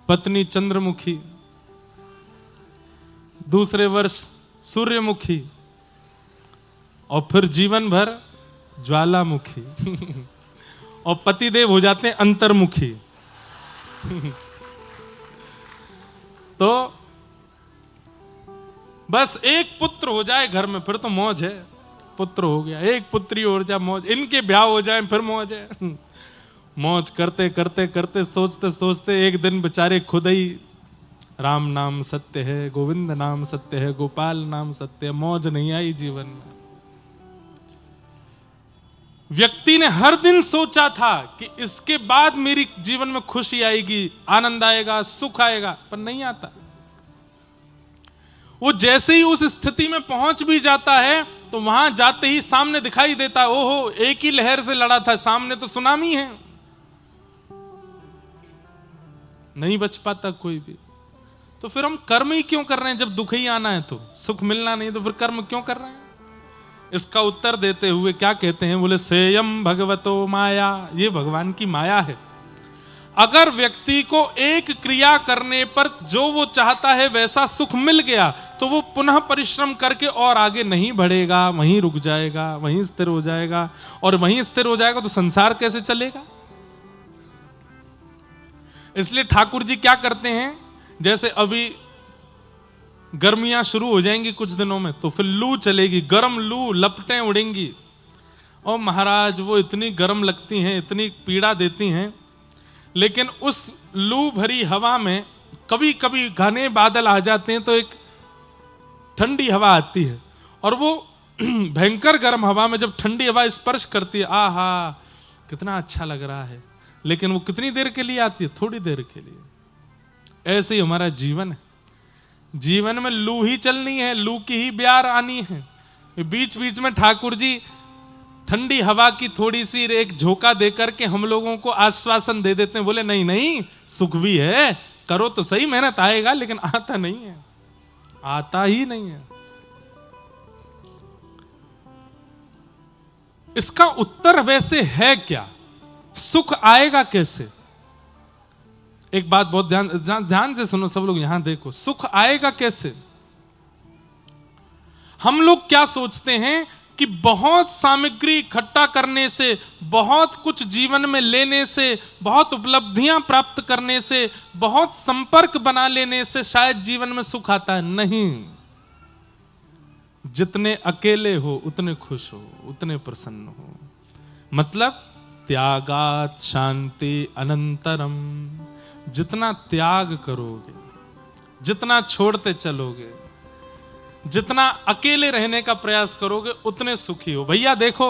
पत्नी चंद्रमुखी, दूसरे वर्ष सूर्यमुखी और फिर जीवन भर ज्वालामुखी। और पतिदेव हो जाते हैं अंतर्मुखी। तो बस एक पुत्र हो जाए घर में फिर तो मौज है। पुत्र हो गया, एक पुत्री हो जाए मौज, इनके ब्याह हो जाए फिर मौज है। मौज करते करते करते सोचते सोचते एक दिन बेचारे खुद ही राम नाम सत्य है, गोविंद नाम सत्य है, गोपाल नाम सत्य है, मौज नहीं आई जीवन में। व्यक्ति ने हर दिन सोचा था कि इसके बाद मेरी जीवन में खुशी आएगी, आनंद आएगा, सुख आएगा, पर नहीं आता। वो जैसे ही उस स्थिति में पहुंच भी जाता है तो वहां जाते ही सामने दिखाई देता है, ओहो एक ही लहर से लड़ा था, सामने तो सुनामी है। नहीं बच पाता कोई भी। तो फिर हम कर्म ही क्यों कर रहे हैं? जब दुख ही आना है तो, सुख मिलना नहीं, तो फिर कर्म क्यों कर रहे हैं? इसका उत्तर देते हुए क्या कहते हैं? बोले सेयम भगवतो माया, ये भगवान की माया है। अगर व्यक्ति को एक क्रिया करने पर जो वो चाहता है वैसा सुख मिल गया तो वो पुनः परिश्रम करके और आगे नहीं बढ़ेगा, वहीं रुक जाएगा, वहीं स्थिर हो जाएगा। और वहीं स्थिर हो जाएगा तो संसार कैसे चलेगा? इसलिए ठाकुर जी क्या करते हैं, जैसे अभी गर्मियां शुरू हो जाएंगी कुछ दिनों में तो फिर लू चलेगी, गर्म लू, लपटें उड़ेंगी। और महाराज वो इतनी गर्म लगती हैं, इतनी पीड़ा देती हैं, लेकिन उस लू भरी हवा में कभी कभी घने बादल आ जाते हैं तो एक ठंडी हवा आती है, और वो भयंकर गर्म हवा में जब ठंडी हवा स्पर्श करती है, आहा कितना अच्छा लग रहा है। लेकिन वो कितनी देर के लिए आती है? थोड़ी देर के लिए। ऐसे ही हमारा जीवन है। जीवन में लू ही चलनी है, लू की ही ब्यार आनी है। बीच बीच में ठाकुर जी ठंडी हवा की थोड़ी सी एक झोंका देकर के हम लोगों को आश्वासन दे देते हैं, बोले नहीं नहीं सुख भी है, करो तो सही, मेहनत आएगा, लेकिन आता नहीं है, आता ही नहीं है। इसका उत्तर वैसे है क्या? सुख आएगा कैसे? एक बात बहुत ध्यान से सुनो सब लोग, यहां देखो, सुख आएगा कैसे? हम लोग क्या सोचते हैं कि बहुत सामग्री इकट्ठा करने से, बहुत कुछ जीवन में लेने से, बहुत उपलब्धियां प्राप्त करने से, बहुत संपर्क बना लेने से शायद जीवन में सुख आता है। नहीं, जितने अकेले हो उतने खुश हो, उतने प्रसन्न हो। मतलब त्यागात शांति अनंतरम। जितना त्याग करोगे, जितना छोड़ते चलोगे, जितना अकेले रहने का प्रयास करोगे, उतने सुखी हो। भैया देखो,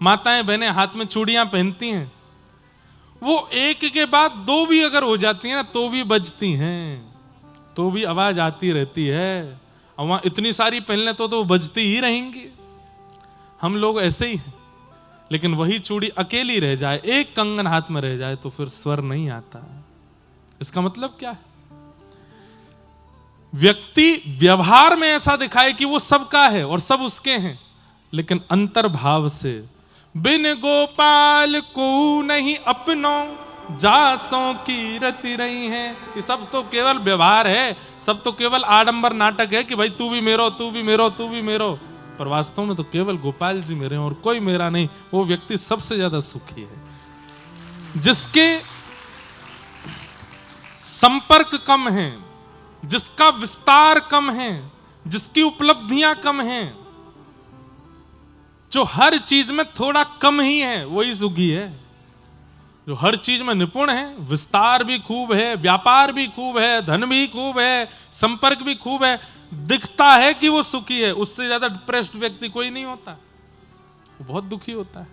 माताएं बहनें हाथ में चूड़ियां पहनती हैं, वो एक के बाद दो भी अगर हो जाती हैं ना तो भी बजती हैं, तो भी आवाज आती रहती है। और वहां इतनी सारी पहन ले तो वो बजती ही रहेंगी। हम लोग ऐसे ही हैं। लेकिन वही चूड़ी अकेली रह जाए, एक कंगन हाथ में रह जाए, तो फिर स्वर नहीं आता। इसका मतलब क्या है? व्यक्ति व्यवहार में ऐसा दिखाए कि वो सबका है और सब उसके हैं, लेकिन अंतर्भाव से बिन गोपाल को नहीं अपनो, जासों की रति रही है। ये सब तो केवल व्यवहार है, सब तो केवल आडंबर नाटक है कि भाई तू भी मेरो, तू भी मेरो, तू भी मेरो। पर वास्तव में तो केवल गोपाल जी मेरे हैं और कोई मेरा नहीं। वो व्यक्ति सबसे ज्यादा सुखी है जिसके संपर्क कम है, जिसका विस्तार कम है, जिसकी उपलब्धियां कम हैं, जो हर चीज में थोड़ा कम ही है, वही सुखी है। जो हर चीज में निपुण है, विस्तार भी खूब है, व्यापार भी खूब है, धन भी खूब है, संपर्क भी खूब है, दिखता है कि वो सुखी है, उससे ज्यादा डिप्रेस्ड व्यक्ति कोई नहीं होता। वो बहुत दुखी होता है,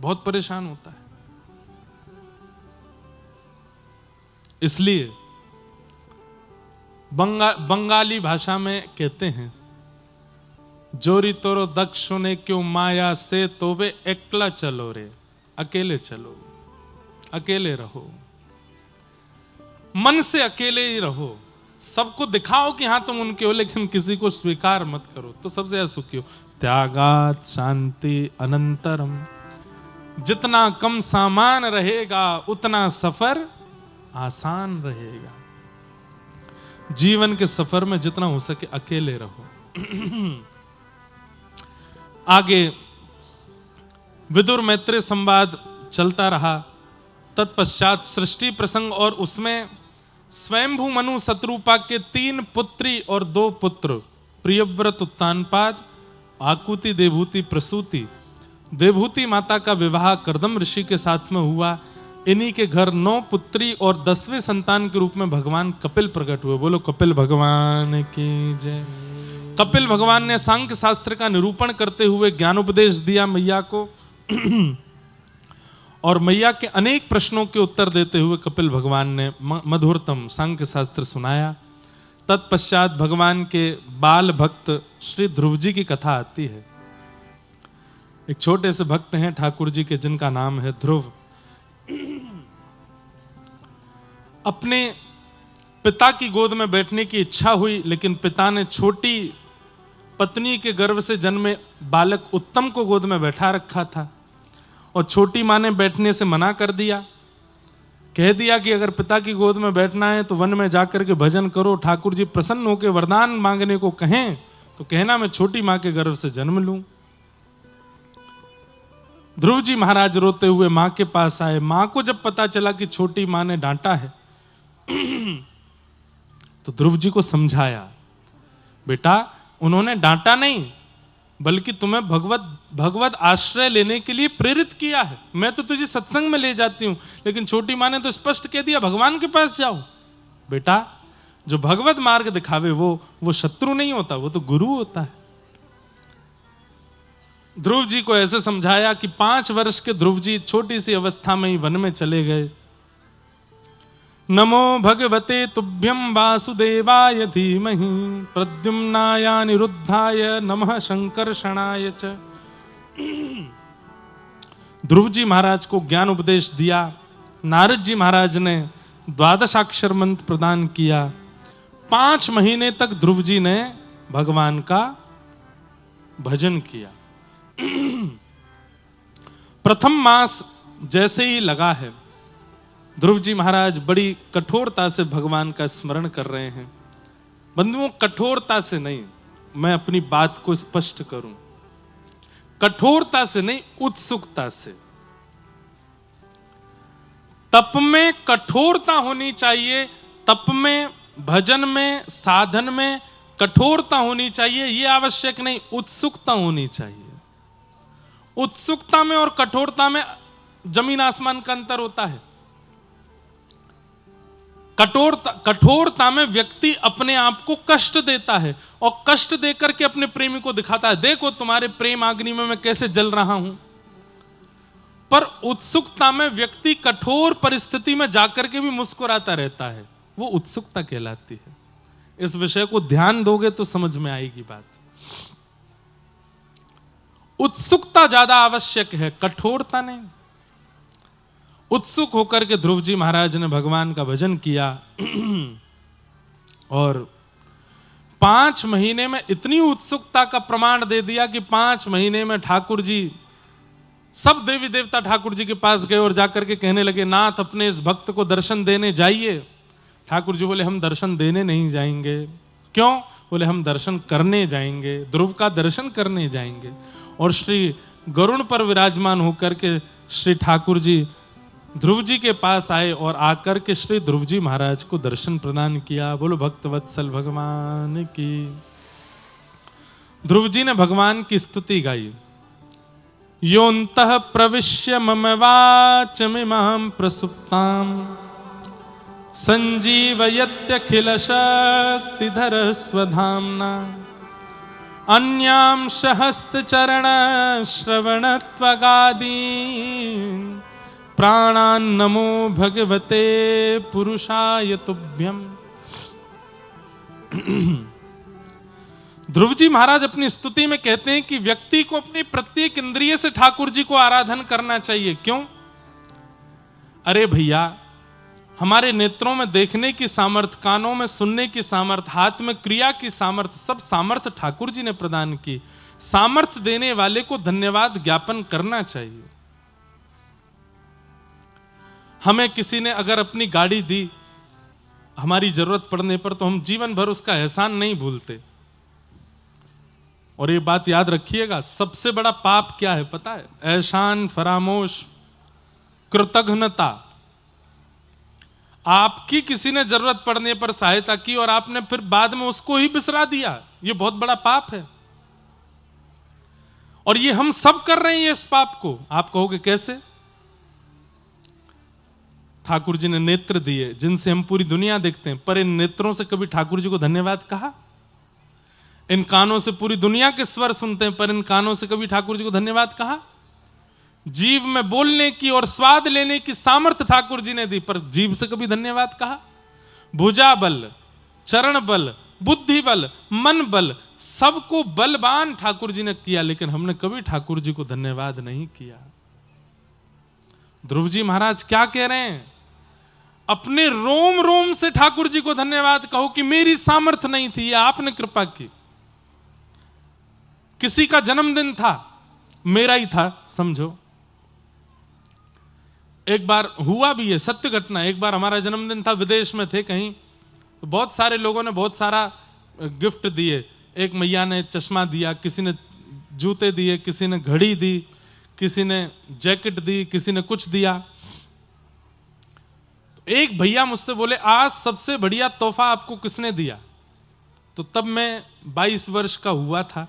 बहुत परेशान होता है। इसलिए बंगाली भाषा में कहते हैं, जोरी तोरो दक्ष ने क्यों माया से, तोबे एकला चलो रे। अकेले चलो, अकेले रहो, मन से अकेले ही रहो। सबको दिखाओ कि हाँ तुम उनके हो, लेकिन किसी को स्वीकार मत करो, तो सबसे ज्यादा सुखी हो। त्यागात शांति अनंतरम। जितना कम सामान रहेगा उतना सफर आसान रहेगा। जीवन के सफर में जितना हो सके अकेले रहो। आगे विदुर मैत्रेय संवाद चलता रहा। तत्पश्चात सृष्टि प्रसंग, और उसमें स्वयंभू मनु शत्रुपा के 3 पुत्री और 2 पुत्र, प्रियव्रत उत्तानपाद, आकुति देवहूति प्रसूति। देवहूति माता का विवाह कर्दम ऋषि के साथ में हुआ। इन्हीं के घर 9 पुत्री और 10वें संतान के रूप में भगवान कपिल प्रकट हुए। बोलो कपिल भगवान की जय। कपिल भगवान ने सांख्य शास्त्र का निरूपण करते हुए ज्ञानोपदेश दिया मैया को, और मैया के अनेक प्रश्नों के उत्तर देते हुए कपिल भगवान ने मधुरतम सांख्य शास्त्र सुनाया। तत्पश्चात भगवान के बाल भक्त श्री ध्रुव जी की कथा आती है। एक छोटे से भक्त हैं ठाकुर जी के, जिनका नाम है ध्रुव। अपने पिता की गोद में बैठने की इच्छा हुई, लेकिन पिता ने छोटी पत्नी के गर्भ से जन्मे बालक उत्तम को गोद में बैठा रखा था, और छोटी मां ने बैठने से मना कर दिया। कह दिया कि अगर पिता की गोद में बैठना है तो वन में जाकर के भजन करो, ठाकुर जी प्रसन्न होकर वरदान मांगने को कहें तो कहना मैं छोटी मां के गर्भ से जन्म लूं। ध्रुव जी महाराज रोते हुए मां के पास आए। मां को जब पता चला कि छोटी मां ने डांटा है तो ध्रुव जी को समझाया, बेटा उन्होंने डांटा नहीं, बल्कि तुम्हें भगवत आश्रय लेने के लिए प्रेरित किया है। मैं तो तुझे सत्संग में ले जाती हूं, लेकिन छोटी माँ ने तो स्पष्ट कह दिया भगवान के पास जाओ। बेटा, जो भगवत मार्ग दिखावे वो शत्रु नहीं होता, वो तो गुरु होता है। ध्रुव जी को ऐसे समझाया कि 5 वर्ष के ध्रुव जी छोटी सी अवस्था में ही वन में चले गए। नमो भगवते तुभ्यं वासुदेवाय धीमहि प्रद्युम्नाय अनिरुद्धाय नमः शंकर्षणाय च। ध्रुव जी महाराज को ज्ञान उपदेश दिया। नारद जी महाराज ने 12 मंत्र प्रदान किया। 5 महीने तक ध्रुव जी ने भगवान का भजन किया। प्रथम मास जैसे ही लगा है, ध्रुव जी महाराज बड़ी कठोरता से भगवान का स्मरण कर रहे हैं। बंधुओं, कठोरता से नहीं, मैं अपनी बात को स्पष्ट करूं, कठोरता से नहीं, उत्सुकता से। तप में कठोरता होनी चाहिए, तप में, भजन में, साधन में कठोरता होनी चाहिए, यह आवश्यक नहीं, उत्सुकता होनी चाहिए। उत्सुकता में और कठोरता में जमीन आसमान का अंतर होता है। कठोरता में व्यक्ति अपने आप को कष्ट देता है और कष्ट देकर के अपने प्रेमी को दिखाता है, देखो तुम्हारे प्रेम अग्नि में मैं कैसे जल रहा हूं। पर उत्सुकता में व्यक्ति कठोर परिस्थिति में जाकर के भी मुस्कुराता रहता है, वो उत्सुकता कहलाती है। इस विषय को ध्यान दोगे तो समझ में आएगी बात। उत्सुकता ज्यादा आवश्यक है, कठोरता नहीं। उत्सुक होकर के ध्रुव जी महाराज ने भगवान का भजन किया और 5 महीने में इतनी उत्सुकता का प्रमाण दे दिया कि 5 महीने में ठाकुर जी, सब देवी देवता ठाकुर जी के पास गए और जाकर के कहने लगे, नाथ अपने इस भक्त को दर्शन देने जाइए। ठाकुर जी बोले, हम दर्शन देने नहीं जाएंगे। क्यों? बोले, हम दर्शन करने जाएंगे, ध्रुव का दर्शन करने जाएंगे। और श्री गरुड़ पर विराजमान होकर के श्री ठाकुर जी ध्रुव जी के पास आए और आकर के श्री ध्रुव जी महाराज को दर्शन प्रदान किया। बोलो भक्त वत्सल भगवान की। ध्रुव जी ने भगवान की स्तुति गाई। योऽन्तः प्रविश्य मम वाचमिमां प्रसुप्तां संजीवयत्यखिल शक्तिधर स्वधाम्ना अन्यांश हस्तचरण श्रवणत्वगादीन् प्राणान् नमो भगवते पुरुषाय तुभ्यम्। ध्रुव जी महाराज अपनी स्तुति में कहते हैं कि व्यक्ति को अपनी प्रत्येक इंद्रिय से ठाकुर जी को आराधन करना चाहिए। क्यों? अरे भैया, हमारे नेत्रों में देखने की सामर्थ, कानों में सुनने की सामर्थ, हाथ में क्रिया की सामर्थ, सब सामर्थ ठाकुर जी ने प्रदान की। सामर्थ देने वाले को धन्यवाद ज्ञापन करना चाहिए। हमें किसी ने अगर अपनी गाड़ी दी हमारी जरूरत पड़ने पर, तो हम जीवन भर उसका एहसान नहीं भूलते। और ये बात याद रखिएगा, सबसे बड़ा पाप क्या है पता है? एहसान फरामोश, कृतघ्नता। आपकी किसी ने जरूरत पड़ने पर सहायता की और आपने फिर बाद में उसको ही बिसरा दिया, ये बहुत बड़ा पाप है। और ये हम सब कर रहे हैं इस पाप को। आप कहोगे कैसे? ठाकुर जी ने नेत्र दिए जिनसे हम पूरी दुनिया देखते हैं, पर इन नेत्रों से कभी ठाकुर जी को धन्यवाद कहा? इन कानों से पूरी दुनिया के स्वर सुनते हैं, पर इन कानों से कभी ठाकुर जी को धन्यवाद कहा? जीव में बोलने की और स्वाद लेने की सामर्थ्य ठाकुर जी ने दी, पर जीव से कभी धन्यवाद कहा? भुजा बल, चरण बल, बुद्धि बल, मन बल, सबको बलवान ठाकुर जी ने किया, लेकिन हमने कभी ठाकुर जी को धन्यवाद नहीं किया। ध्रुव जी महाराज क्या कह रहे हैं? अपने रोम रोम से ठाकुर जी को धन्यवाद कहो कि मेरी सामर्थ्य नहीं थी, ये आपने कृपा की। किसी का जन्मदिन था, मेरा ही था समझो। एक बार हुआ भी है, सत्य घटना। एक बार हमारा जन्मदिन था, विदेश में थे कहीं, तो बहुत सारे लोगों ने बहुत सारा गिफ्ट दिए। एक मैया ने चश्मा दिया, किसी ने जूते दिए, किसी ने घड़ी दी, किसी ने जैकेट दी, किसी ने कुछ दिया। एक भैया मुझसे बोले, आज सबसे बढ़िया तोहफा आपको किसने दिया? तो तब मैं 22 वर्ष का हुआ था।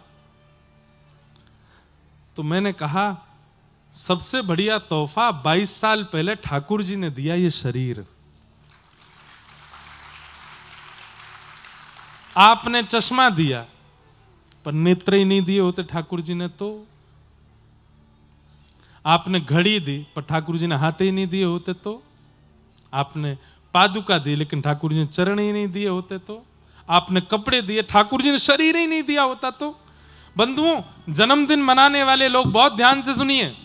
तो मैंने कहा सबसे बढ़िया तोहफा 22 साल पहले ठाकुर जी ने दिया ये शरीर। आपने चश्मा दिया पर नेत्र ही नहीं दिए होते ठाकुर जी ने, तो आपने घड़ी दी पर ठाकुर जी ने हाथ ही नहीं दिए होते, तो आपने पादुका दी लेकिन ठाकुर जी ने चरण ही नहीं दिए होते, तो आपने कपड़े दिए ठाकुर जी ने शरीर ही नहीं दिया होता। तो बंधुओं, जन्मदिन मनाने वाले लोग बहुत ध्यान से सुनिए,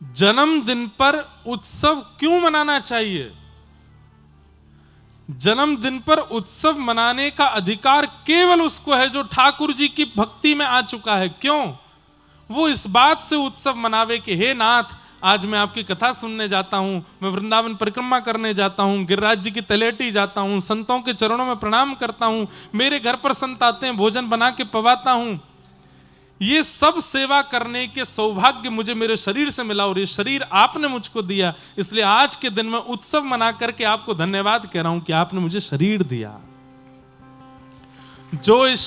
जन्मदिन पर उत्सव क्यों मनाना चाहिए? जन्मदिन पर उत्सव मनाने का अधिकार केवल उसको है जो ठाकुर जी की भक्ति में आ चुका है। क्यों? वो इस बात से उत्सव मनावे कि हे नाथ, आज मैं आपकी कथा सुनने जाता हूं, मैं वृंदावन परिक्रमा करने जाता हूं, गिरिराज जी की तलेटी जाता हूं, संतों के चरणों में प्रणाम करता हूं, मेरे घर पर संत आते हैं, भोजन बना के पवाता हूं। ये सब सेवा करने के सौभाग्य मुझे मेरे शरीर से मिला और ये शरीर आपने मुझको दिया, इसलिए आज के दिन में उत्सव मना करके आपको धन्यवाद कह रहा हूं कि आपने मुझे शरीर दिया। जो इस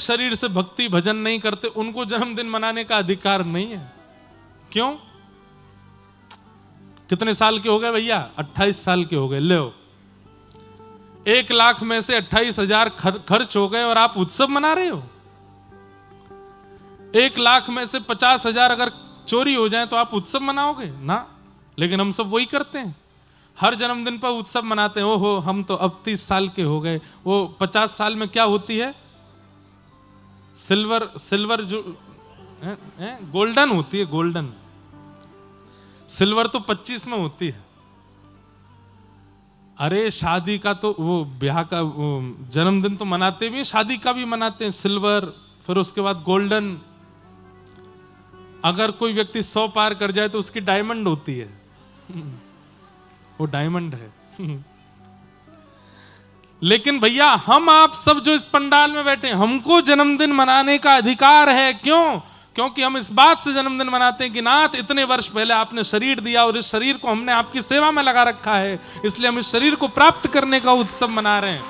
शरीर से भक्ति भजन नहीं करते उनको जन्मदिन मनाने का अधिकार नहीं है। क्यों? कितने साल के हो गए भैया? 28 साल के हो गए। ले 1 लाख में से 28,000 खर्च हो गए और आप उत्सव मना रहे हो। 1 लाख में से 50,000 अगर चोरी हो जाए तो आप उत्सव मनाओगे ना? लेकिन हम सब वही करते हैं, हर जन्मदिन पर उत्सव मनाते हैं। ओहो, हम तो अब 30 साल के हो गए। वो 50 साल में क्या होती है? सिल्वर जो गोल्डन होती है, गोल्डन। सिल्वर तो 25 में होती है। अरे शादी का तो, वो ब्याह का, वो जन्मदिन तो मनाते भी हैं, शादी का भी मनाते हैं, सिल्वर, फिर उसके बाद गोल्डन। अगर कोई व्यक्ति 100 पार कर जाए तो उसकी डायमंड होती है, वो डायमंड है। लेकिन भैया, हम आप सब जो इस पंडाल में बैठे हैं, हमको जन्मदिन मनाने का अधिकार है। क्यों? क्योंकि हम इस बात से जन्मदिन मनाते हैं कि नाथ, इतने वर्ष पहले आपने शरीर दिया और इस शरीर को हमने आपकी सेवा में लगा रखा है, इसलिए हम इस शरीर को प्राप्त करने का उत्सव मना रहे हैं।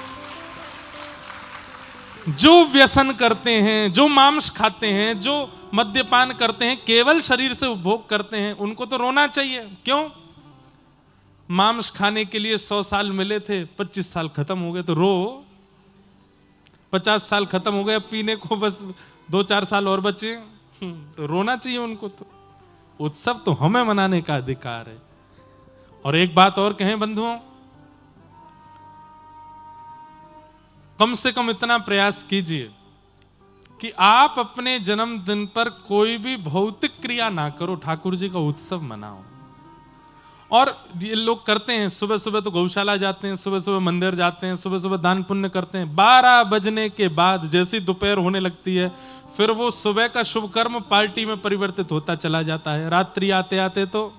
जो व्यसन करते हैं, जो मांस खाते हैं, जो मद्यपान करते हैं, केवल शरीर से उपभोग करते हैं, उनको तो रोना चाहिए। क्यों? मांस खाने के लिए 100 साल मिले थे, 25 साल खत्म हो गए, तो रो। 50 साल खत्म हो गए, पीने को बस 2-4 साल और बचे, तो रोना चाहिए उनको। तो उत्सव तो हमें मनाने का अधिकार है। और एक बात और कहें बंधुओं, कम से कम इतना प्रयास कीजिए कि आप अपने जन्मदिन पर कोई भी भौतिक क्रिया ना करो, ठाकुर जी का उत्सव मनाओ। और ये लोग करते हैं, सुबह सुबह तो गौशाला जाते हैं, सुबह सुबह मंदिर जाते हैं, सुबह सुबह दान पुण्य करते हैं। 12 बजने के बाद जैसी दोपहर होने लगती है, फिर वो सुबह का शुभ कर्म पार्टी में परिवर्तित होता चला जाता है। रात्रि आते आते तो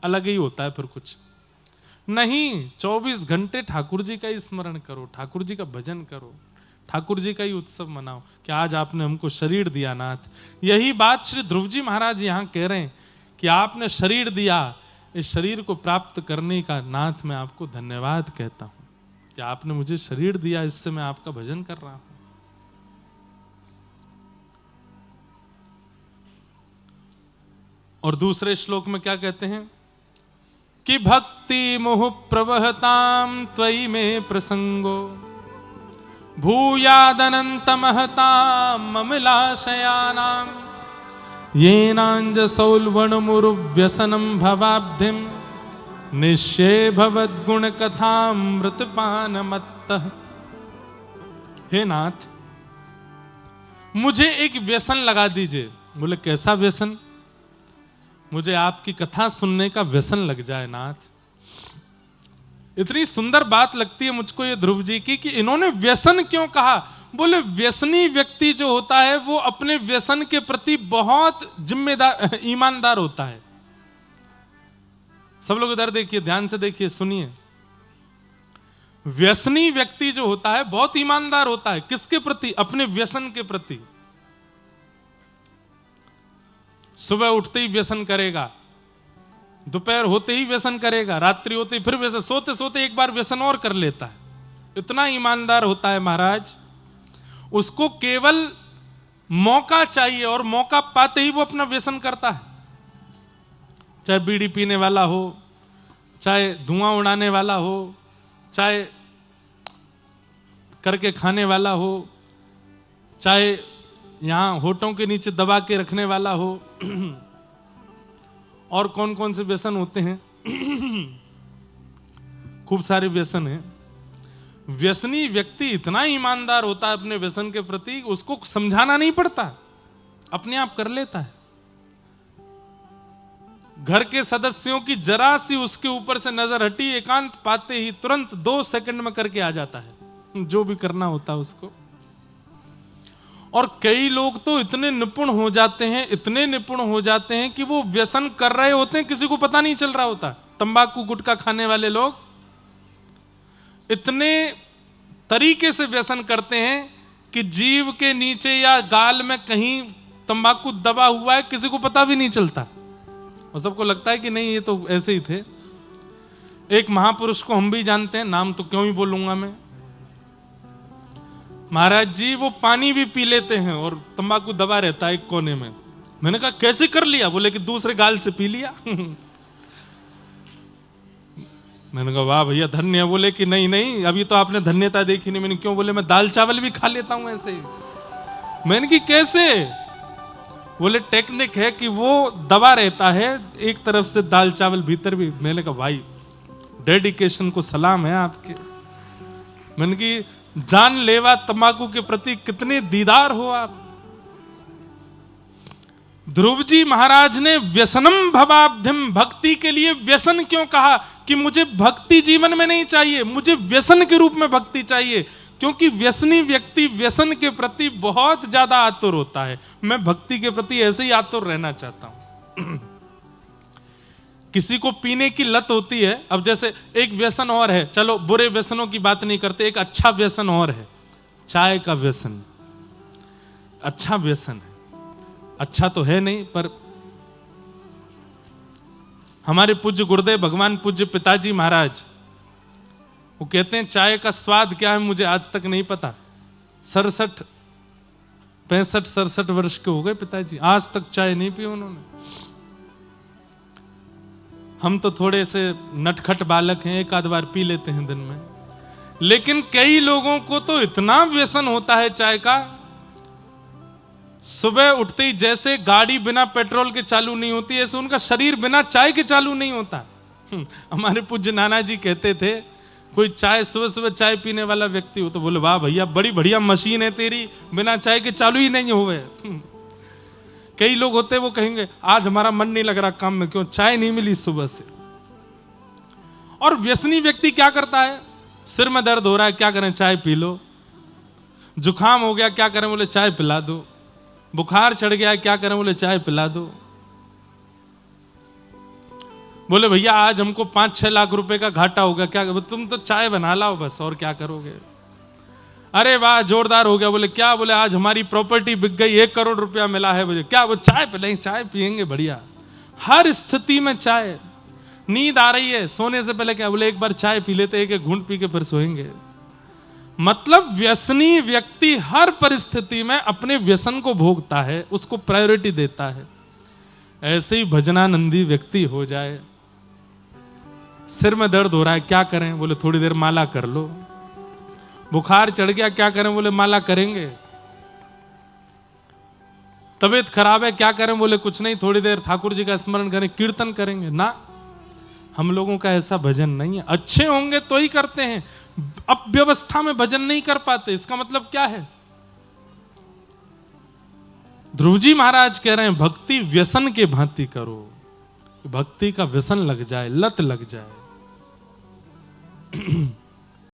अलग ही होता है फिर कुछ नहीं। 24 घंटे ठाकुर जी का ही स्मरण करो, ठाकुर जी का भजन करो, ठाकुर जी का ही उत्सव मनाओ कि आज आपने हमको शरीर दिया नाथ। यही बात श्री ध्रुव जी महाराज यहाँ कह रहे हैं कि आपने शरीर दिया, इस शरीर को प्राप्त करने का नाथ मैं आपको धन्यवाद कहता हूं कि आपने मुझे शरीर दिया, इससे मैं आपका भजन कर रहा हूं। और दूसरे श्लोक में क्या कहते हैं कि भक्ति मोह प्रवहताम त्वयि में प्रसंगो भूयादनंत महताम ममलाशयानाम येनांजसौल्वणमुरुव्यसनं भवाब्धिं निश्चय भवद्गुण कथामृतपानमत्तः। हे नाथ, मुझे एक व्यसन लगा दीजिए। बोले कैसा व्यसन? मुझे आपकी कथा सुनने का व्यसन लग जाए नाथ। इतनी सुंदर बात लगती है मुझको ये ध्रुव जी की कि इन्होंने व्यसन क्यों कहा। बोले व्यसनी व्यक्ति जो होता है वो अपने व्यसन के प्रति बहुत जिम्मेदार, ईमानदार होता है। सब लोग इधर देखिए, ध्यान से देखिए, सुनिए। व्यसनी व्यक्ति जो होता है बहुत ईमानदार होता है। किसके प्रति? अपने व्यसन के प्रति। सुबह उठते ही व्यसन करेगा, दोपहर होते ही व्यसन करेगा, रात्रि होते ही फिर व्यसन, सोते सोते एक बार व्यसन और कर लेता है। इतना ईमानदार होता है महाराज। उसको केवल मौका चाहिए और मौका पाते ही वो अपना व्यसन करता है। चाहे बीड़ी पीने वाला हो, चाहे धुआं उड़ाने वाला हो, चाहे करके खाने वाला हो, चाहे यहां होठों के नीचे दबा के रखने वाला हो, और कौन कौन से व्यसन होते हैं। खूब सारे व्यसन हैं। व्यसनी व्यक्ति इतना ईमानदार होता है अपने व्यसन के प्रति, उसको समझाना नहीं पड़ता, अपने आप कर लेता है। घर के सदस्यों की जरा सी उसके ऊपर से नजर हटी, एकांत पाते ही तुरंत 2 सेकंड में करके आ जाता है जो भी करना होता है उसको। और कई लोग तो इतने निपुण हो जाते हैं, इतने निपुण हो जाते हैं कि वो व्यसन कर रहे होते हैं, किसी को पता नहीं चल रहा होता। तंबाकू गुटखा खाने वाले लोग इतने तरीके से व्यसन करते हैं कि जीभ के नीचे या गाल में कहीं तंबाकू दबा हुआ है, किसी को पता भी नहीं चलता, और सबको लगता है कि नहीं ये तो ऐसे ही थे। एक महापुरुष को हम भी जानते हैं, नाम तो क्यों ही बोलूंगा मैं। महाराज जी वो पानी भी पी लेते हैं और तंबाकू दबा रहता है एक कोने में। मैंने कहा कैसे कर लिया? बोले कि दूसरे गाल से पी लिया। मैंने कहा वाह भैया धन्य है। बोले कि नहीं नहीं अभी तो आपने धन्यता देखी नहीं। मैंने क्यों? बोले मैं दाल चावल भी खा लेता हूं ऐसे ही। मैंने कि कैसे? बोले टेक्निक है कि वो दबा रहता है एक तरफ से, दाल चावल भीतर भी। मैंने कहा भाई डेडिकेशन को सलाम है आपके। मैंने कि जानलेवा तंबाकू के प्रति कितने दीदार हो आप। ध्रुव जी महाराज ने व्यसनम भवाब्धिम, भक्ति के लिए व्यसन क्यों कहा? कि मुझे भक्ति जीवन में नहीं चाहिए, मुझे व्यसन के रूप में भक्ति चाहिए। क्योंकि व्यसनी व्यक्ति व्यसन के प्रति बहुत ज्यादा आतुर होता है। मैं भक्ति के प्रति ऐसे ही आतुर रहना चाहता हूं। किसी को पीने की लत होती है। अब जैसे एक व्यसन और है, चलो बुरे व्यसनों की बात नहीं करते, एक अच्छा व्यसन और है, चाय का व्यसन। अच्छा व्यसन है, अच्छा तो है नहीं, पर हमारे पूज्य गुरुदेव भगवान पूज्य पिताजी महाराज वो कहते हैं चाय का स्वाद क्या है मुझे आज तक नहीं पता। 65-67 वर्ष के हो गए पिताजी, आज तक चाय नहीं पी उन्होंने। हम तो थोड़े से नटखट बालक हैं, एक आध बार पी लेते हैं दिन में। लेकिन कई लोगों को तो इतना व्यसन होता है चाय का, सुबह उठते ही जैसे गाड़ी बिना पेट्रोल के चालू नहीं होती, ऐसे उनका शरीर बिना चाय के चालू नहीं होता। हमारे पूज्य नाना जी कहते थे कोई चाय सुबह सुबह चाय पीने वाला व्यक्ति हो तो बोले वाह भैया बड़ी बढ़िया मशीन है तेरी, बिना चाय के चालू ही नहीं हुए। कई लोग होते वो कहेंगे आज हमारा मन नहीं लग रहा काम में, क्यों? चाय नहीं मिली सुबह से। और व्यसनी व्यक्ति क्या करता है? सिर में दर्द हो रहा है, क्या करें? चाय पी लो। जुकाम हो गया, क्या करें? बोले चाय पिला दो। बुखार चढ़ गया, क्या करें? बोले चाय पिला दो। बोले भैया आज हमको 5-6 लाख रुपए का घाटा होगा, क्या? तुम तो चाय बना लाओ बस, और क्या करोगे? अरे वाह जोरदार हो गया। बोले क्या? बोले आज हमारी प्रॉपर्टी बिक गई, 1 करोड़ रुपया मिला है। बोले क्या? वो चाय पिलाएंगे, चाय पियेंगे बढ़िया। हर स्थिति में चाय। नींद आ रही है, सोने से पहले क्या? बोले एक बार चाय पी लेते, एक घूंट पी के फिर सोएंगे। मतलब व्यसनी व्यक्ति हर परिस्थिति में अपने व्यसन को भोगता है, उसको प्रायोरिटी देता है। ऐसे ही भजनानंदी व्यक्ति हो जाए। सिर में दर्द हो रहा है, क्या करें? बोले थोड़ी देर माला कर लो। बुखार चढ़ गया, क्या करें? बोले माला करेंगे। तबीयत खराब है, क्या करें? बोले कुछ नहीं, थोड़ी देर ठाकुर जी का स्मरण करें, कीर्तन करेंगे। ना, हम लोगों का ऐसा भजन नहीं है। अच्छे होंगे तो ही करते हैं, अब व्यवस्था में भजन नहीं कर पाते। इसका मतलब क्या है? ध्रुव जी महाराज कह रहे हैं भक्ति व्यसन के भांति करो, भक्ति का व्यसन लग जाए, लत लग जाए।